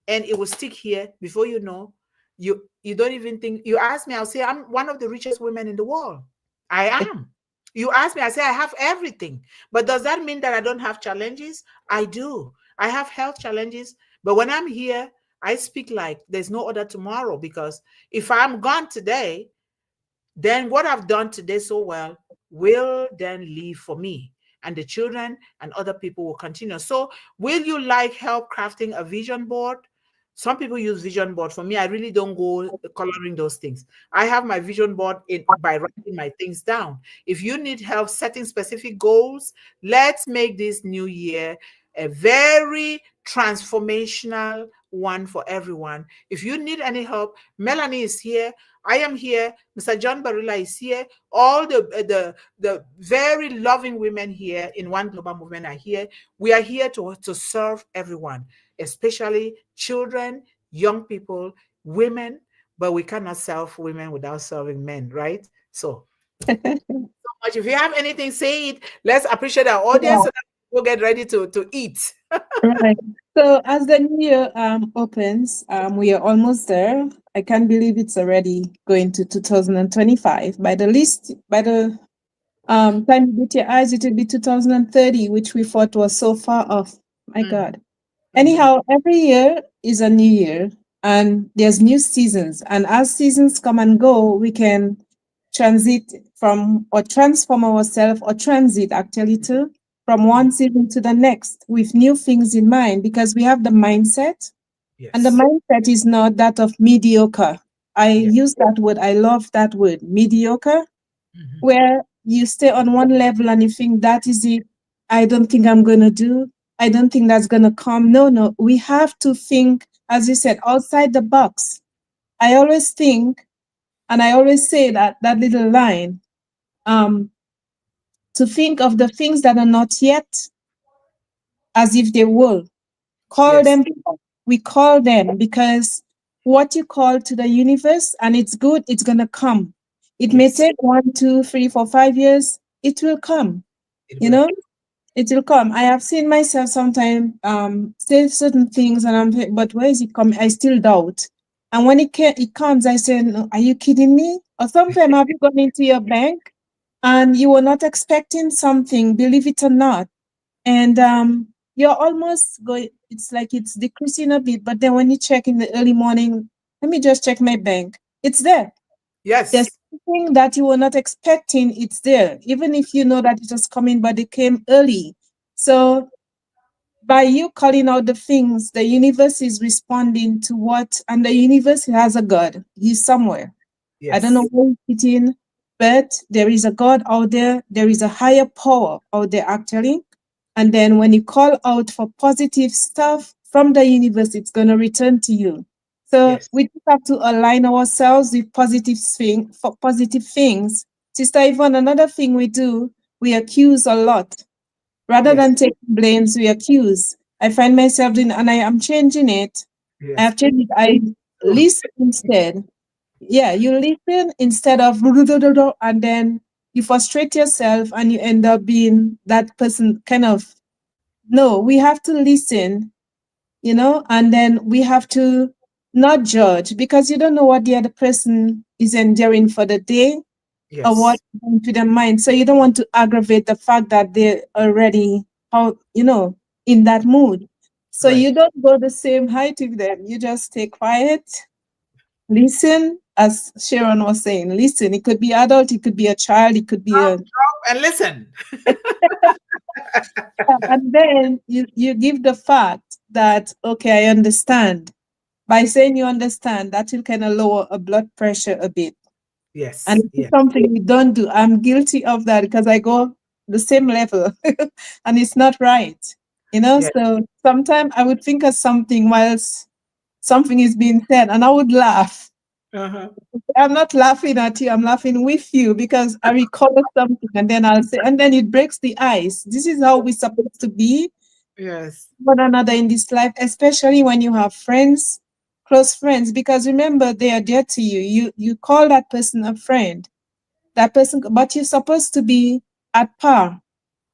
and it will stick here. Before you know, you don't even think. You ask me, I'll say I'm one of the richest women in the world. I am. You ask me, I say I have everything. But does that mean that I don't have challenges? I do. I have health challenges. But when I'm here, I speak like there's no other tomorrow, because if I'm gone today, then what I've done today so well will then leave for me. And the children and other people will continue. So will you like help crafting a vision board? Some people use vision board. For me, I really don't go coloring those things. I have my vision board by writing my things down. If you need help setting specific goals, let's make this new year a very transformational one for everyone. If you need any help, Melanie is here. I am here. Mr. John Barilla is here. All the very loving women here in One Global Movement are here. We are here to serve everyone, especially children, young people, women, but we cannot serve women without serving men, right? So much. If you have anything, say it. Let's appreciate our audience so that we'll get ready to eat. Right. So as the new year opens, we are almost there. I can't believe it's already going to 2025. By the time you get your eyes, it will be 2030, which we thought was so far off. My God. Anyhow, every year is a new year and there's new seasons. And as seasons come and go, we can transit from or transform ourselves or transit actually to from one season to the next with new things in mind because we have the mindset, and the Yes. mindset is not that of mediocre. I Yeah. use that word, I love that word, mediocre, Hmm. where you stay on one level and you think that is it. I don't think I'm going to do. I don't think that's going to come. No, no. We have to think, as you said, outside the box. I always think, and I always say that little line, um, to think of the things that are not yet as if they will. Call Yes. them. We call them because what you call to the universe, and it's good, it's going to come. It may Yes. take 1, 2, 3, 4, 5 years. It will come. It You will. know, it will come. I have seen myself sometimes say certain things, and but where is it coming? I still doubt. And when it comes, I say, no, "Are you kidding me?" Or sometimes have you gone into your bank and you were not expecting something, believe it or not, and you're almost going. It's like it's decreasing a bit, but then when you check in the early morning, let me just check my bank. It's there. There's Yes. something that you were not expecting, it's there, even if you know that it was coming, but it came early. So by you calling out the things, the universe is responding to what, and the universe has a God. He's somewhere. I don't know Yes. where it's in, but there is a God out there. There is a higher power out there, actually. And then when you call out for positive stuff from the universe, it's going to return to you. So Yes. we just have to align ourselves with for positive things. Sister Yvonne, another thing we do, we accuse a lot. Rather Yes. than taking blames, we accuse. I find myself doing, and I am changing it. I Yes. have changed it. I Oh, listen instead. Yeah, you listen instead of and then you frustrate yourself and you end up being that person kind of. No, we have to listen, and then we have to not judge because you don't know what the other person is enduring for the day or what yes. to their mind. So you don't want to aggravate the fact that they're already in that mood. So Right. you don't go the same height with them. You just stay quiet, listen, as Sharon was saying, listen. It could be adult, it could be a child, it could be a And listen. and then you give the fact that okay, I understand. By saying you understand, that will kind of lower a blood pressure a bit. And Yes. it's Yes. something we don't do. I'm guilty of that because I go the same level and it's not right. Yes. So sometimes I would think of something whilst something is being said and I would laugh. Uh-huh. I'm not laughing at you, I'm laughing with you because I recall something and then I'll say, and then it breaks the ice. This is how we're supposed to be Yes. one another in this life, especially when you have friends, close friends, because remember they are dear to you. You call that person a friend, that person, but you're supposed to be at par.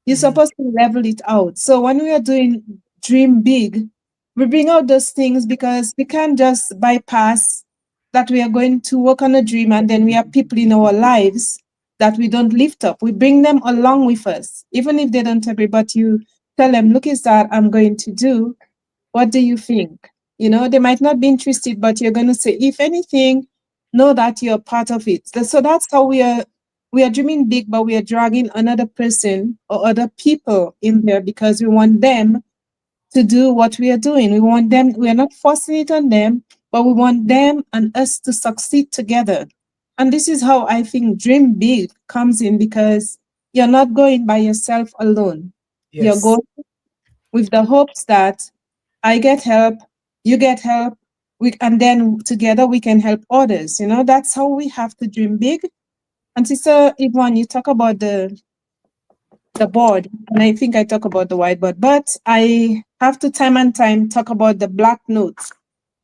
You're Hmm. supposed to level it out. So when we are doing dream big, we bring out those things because we can't just bypass that we are going to work on a dream and then we have people in our lives that we don't lift up. We bring them along with us, even if they don't agree, but you tell them, look, is that I'm going to do. What do you think? They might not be interested, but you're going to say, if anything, know that you're part of it. So that's how we are dreaming big, but we are dragging another person or other people in there because we want them to do what we are doing. We want them, we are not forcing it on them, but we want them and us to succeed together. And this is how I think dream big comes in because you're not going by yourself alone. You're Yes. going with the hopes that I get help, you get help, and then together we can help others. That's how we have to dream big. And Sister Yvonne, you talk about the board, and I think I talk about the whiteboard, but I have to time and time talk about the black notes.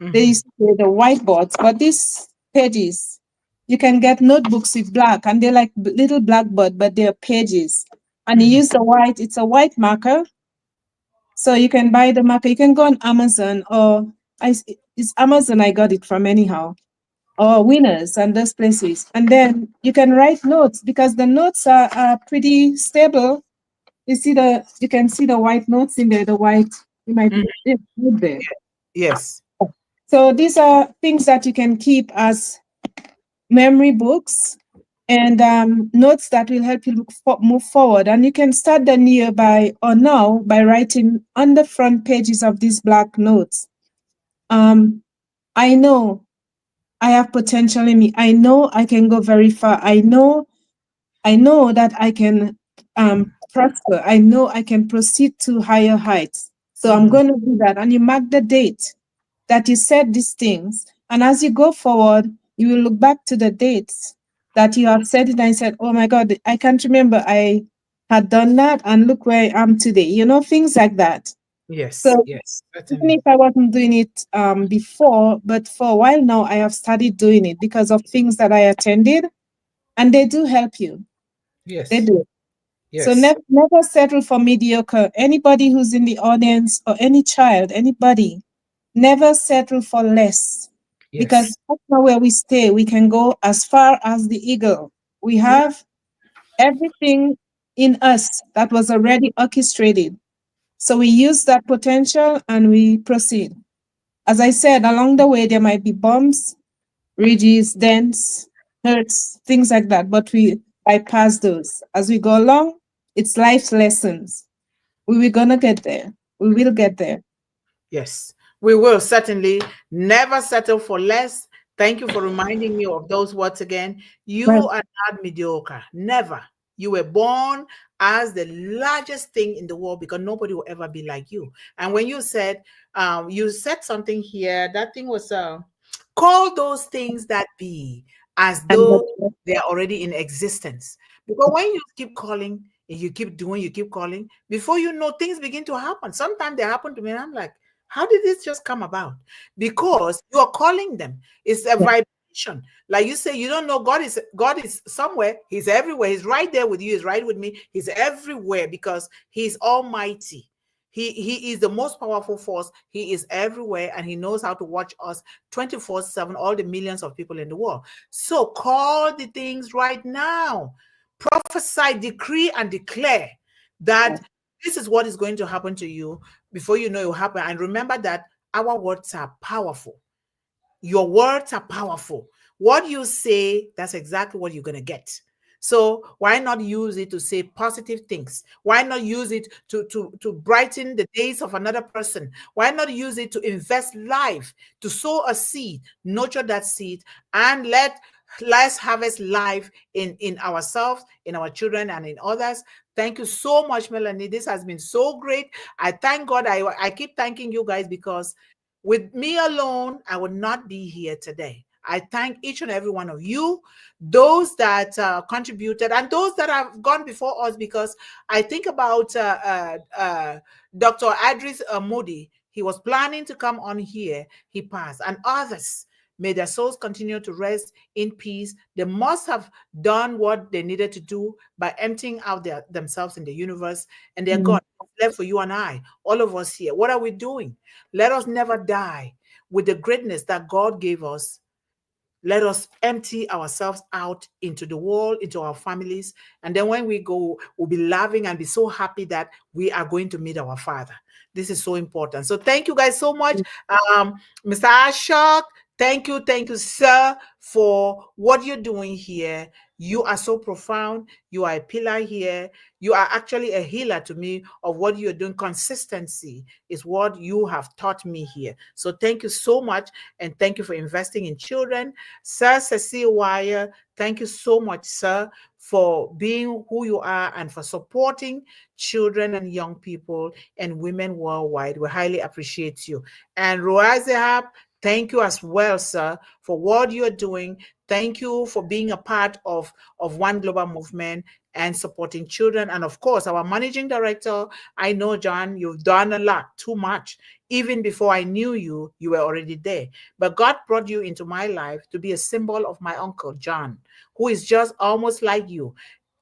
They Hmm. used to say the whiteboards, but these pages, you can get notebooks with black, and they're like little blackboard, but they're pages. And you Hmm. use the white, it's a white marker, so you can buy the marker. You can go on Amazon or it's Amazon. I got it from anyhow, or Winners and those places. And then you can write notes because the notes are pretty stable. You can see the white notes in there. The white you might Hmm. it's good there. Yes. So these are things that you can keep as memory books. and notes that will help you move forward. And you can start the new year by or now by writing on the front pages of these black notes. I know I have potential in me. I know I can go very far. I know that I can prosper. I know I can proceed to higher heights. So I'm Mm-hmm. going to do that. And you mark the date that you said these things. And as you go forward, you will look back to the dates that you have said it and said, oh my God, I can't remember I had done that. And look where I am today. Things like that. Yes, So yes, even if certainly. I wasn't doing it before, but for a while now, I have started doing it because of things that I attended, and they do help you. They Yes, do. So yes, never settle for mediocre. Anybody who's in the audience or any child, anybody, never settle for less because yes. that's not where we stay. We can go as far as the eagle. We Mm, have everything in us that was already orchestrated. So we use that potential and we proceed. As I said, along the way, there might be bumps, ridges, dents, hurts, things like that, but we bypass those. As we go along, it's life's lessons. We were gonna get there. We will get there. yes, we will certainly never settle for less. Thank you for reminding me of those words again. Right. You are not mediocre. Never. You were born as the largest thing in the world because nobody will ever be like you. And when you said something here, that thing was call those things that be as And though that's they are already in existence. Because when you keep calling, and you keep doing, you keep calling, before you know, things begin to happen. Sometimes they happen to me, and I'm like, how did this just come about? Because you are calling them. It's a vibration. Like you say, you don't know God is somewhere. He's everywhere. He's right there with you. He's right with me. He's everywhere because he's almighty. He is the most powerful force. He is everywhere and he knows how to watch us 24/7, all the millions of people in the world. So call the things right now. Prophesy, decree, and declare that this is what is going to happen to you before you know it will happen. And remember that our words are powerful. Your words are powerful. What you say, that's exactly what you're going to get. So why not use it to say positive things? Why not use it to brighten the days of another person? Why not use it to invest life, to sow a seed, nurture that seed, and let's harvest life in ourselves, in our children, and in others. Thank you so much, Melanie. This has been so great. I thank God. I keep thanking you guys because with me alone, I would not be here today. I thank each and every one of you, those that contributed, and those that have gone before us, because I think about Dr. Adris Mundih. He was planning to come on here, he passed, and others. May their souls continue to rest in peace. They must have done what they needed to do by emptying out themselves in the universe, and they're Mm. gone. Left for you and I, all of us here. What are we doing? Let us never die with the greatness that God gave us. Let us empty ourselves out into the world, into our families. And then when we go, we'll be laughing and be so happy that we are going to meet our Father. This is so important. So thank you guys so much. Mr. Ashok, thank you, sir, for what you're doing here. You are so profound. You are a pillar here. You are actually a healer to me of what you're doing. Consistency is what you have taught me here. So thank you so much. And thank you for investing in children. Sir Cecile Wire, thank you so much, sir, for being who you are and for supporting children and young people and women worldwide. We highly appreciate you. And Roazehab, thank you as well, sir, for what you're doing. Thank you for being a part of One Global Movement and supporting children. And of course, our managing director, I know, John, you've done a lot, too much. Even before I knew you, you were already there. But God brought you into my life to be a symbol of my uncle, John, who is just almost like you.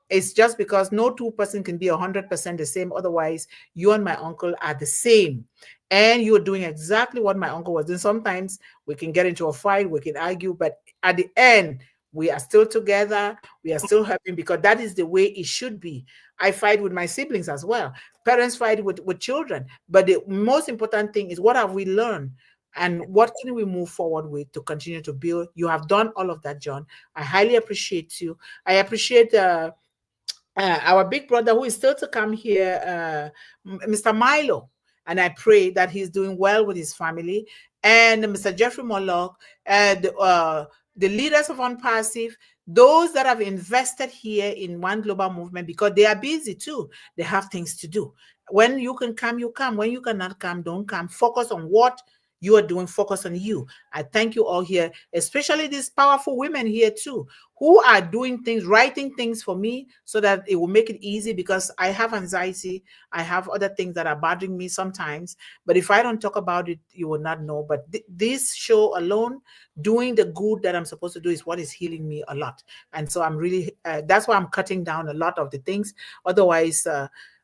It's just because no two person can be 100% the same. Otherwise, you and my uncle are the same. And you're doing exactly what my uncle was doing. Sometimes we can get into a fight, we can argue, but at the end, we are still together. We are still helping because that is the way it should be. I fight with my siblings as well. Parents fight with children. But the most important thing is what have we learned? and what can we move forward with to continue to build. You have done all of that, John. I highly appreciate you. I appreciate our big brother who is still to come here, Mr. Milo. And I pray that he's doing well with his family. And Mr. Jeffrey Moloch, and the leaders of Unpassive, those that have invested here in One Global Movement, because they are busy too. They have things to do. When you can come, you come. When you cannot come, don't come. Focus on what you are doing. Focus on you. I thank you all here, especially these powerful women here too, who are doing things, writing things for me so that it will make it easy, because I have anxiety. I have other things that are bothering me sometimes. But if I don't talk about it, you will not know. But this show alone, doing the good that I'm supposed to do, is what is healing me a lot. And so I'm really, that's why I'm cutting down a lot of the things. Otherwise,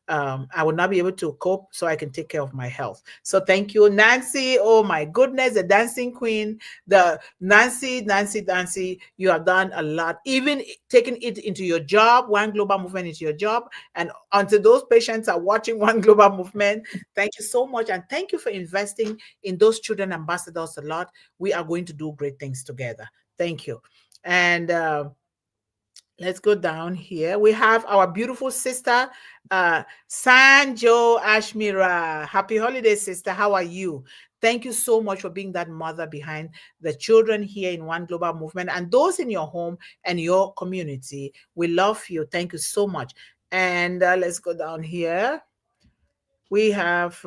I will not be able to cope, so I can take care of my health. So thank you, Nancy. Oh my goodness, the dancing queen, the Nancy. You have done a lot, even taking it into your job, One Global Movement into your job. And until those patients are watching One Global Movement, thank you so much. And thank you for investing in those children ambassadors a lot. We are going to do great things together. Thank you. And let's go down here. We have our beautiful sister, Sanjo Ashmira. Happy holidays, sister. How are you? Thank you so much for being that mother behind the children here in One Global Movement and those in your home and your community. We love you. Thank you so much. And let's go down here. We have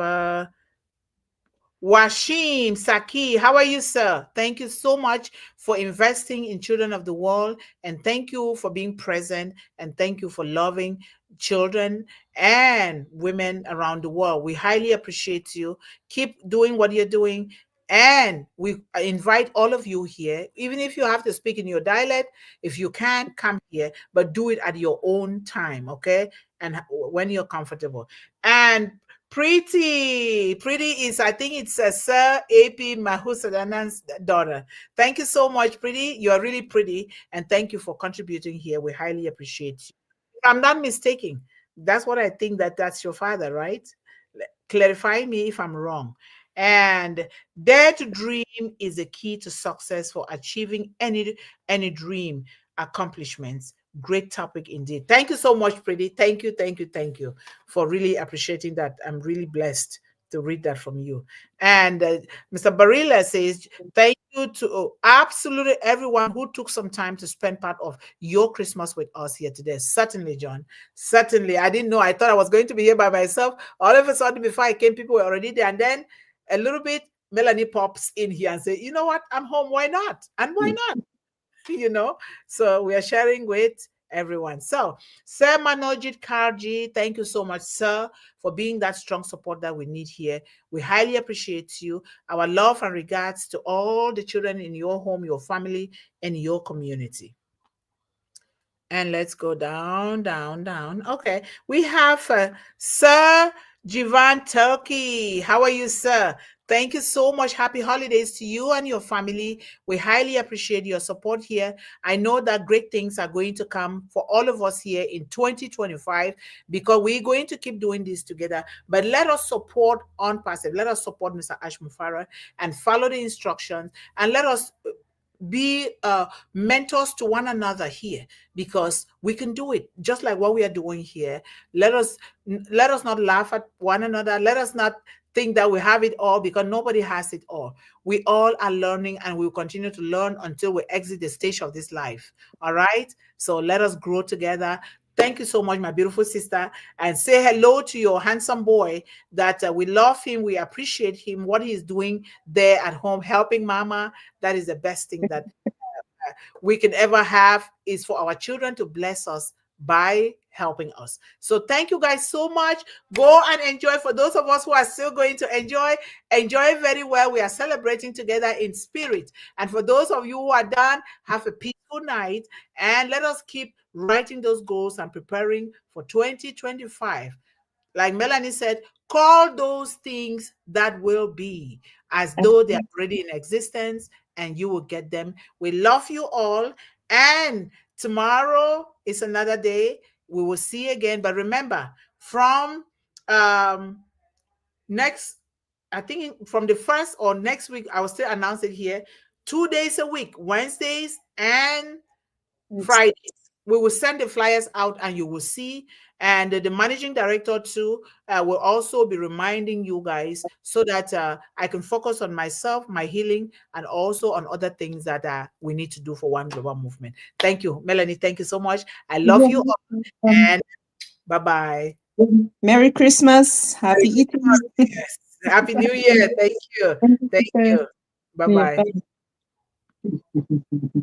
Washim Saki, how are you, sir? Thank you so much for investing in children of the world, and thank you for being present, and thank you for loving children and women around the world. We highly appreciate you. Keep doing what you're doing. And we invite all of you here, even if you have to speak in your dialect, if you can, come here, but do it at your own time, okay? And when you're comfortable. And Pretty is, I think it's Sir AP Mahusadanan's daughter. Thank you so much, Pretty. You are really pretty, and thank you for contributing here. We highly appreciate you. If I'm not mistaken, that's what I think, that's your father, right? Clarify me if I'm wrong. And dare to dream is the key to success for achieving any dream accomplishments. Great topic indeed. Thank you so much, Pretty. Thank you for really appreciating that. I'm really blessed to read that from you. And Mr. Barilla says, thank you to absolutely everyone who took some time to spend part of your Christmas with us here today. Certainly, John. Certainly. I didn't know. I thought I was going to be here by myself. All of a sudden, before I came, people were already there. And then a little bit, Melanie pops in here and say, you know what? I'm home. Why not? And why not? You know, so we are sharing with everyone. So Sir Manojit Karji, thank you so much, sir, for being that strong support that we need here. We highly appreciate you. Our love and regards to all the children in your home, your family, and your community. And let's go down. Okay, we have Sir Jivan Turkey. How are you, sir? Thank you so much. Happy holidays to you and your family. We highly appreciate your support here. I know that great things are going to come for all of us here in 2025, because we're going to keep doing this together. But let us support Unpassive. Let us support Mr. Ash Mufara and follow the instructions, and let us be mentors to one another here, because we can do it just like what we are doing here. Let us not laugh at one another. Let us not think that we have it all, because nobody has it all. We all are learning, and we will continue to learn until we exit the stage of this life. All right, so let us grow together. Thank you so much, my beautiful sister. And say hello to your handsome boy, that we love him. We appreciate him, what he's doing there at home, helping mama. That is the best thing that we can ever have, is for our children to bless us by helping us. So thank you guys so much. Go and enjoy. For those of us who are still going to enjoy very well. We are celebrating together in spirit. And for those of you who are done, have a peaceful night, and let us keep writing those goals and preparing for 2025. Like Melanie said, call those things that will be as though they are already in existence, and you will get them. We love you all. And tomorrow is another day. We will see again. But remember, from next I think from the first or next week, I will still announce it here. 2 days a week, Wednesdays and It's Fridays. We will send the flyers out and you will see. And the managing director too will also be reminding you guys so that I can focus on myself, my healing, and also on other things that we need to do for One Global Movement. Thank you, Melanie. Thank you so much. I love you all, and bye bye. Merry Christmas, Happy eating. Yes. Happy New Year. Thank you. Thank you. Bye Yeah, bye. bye.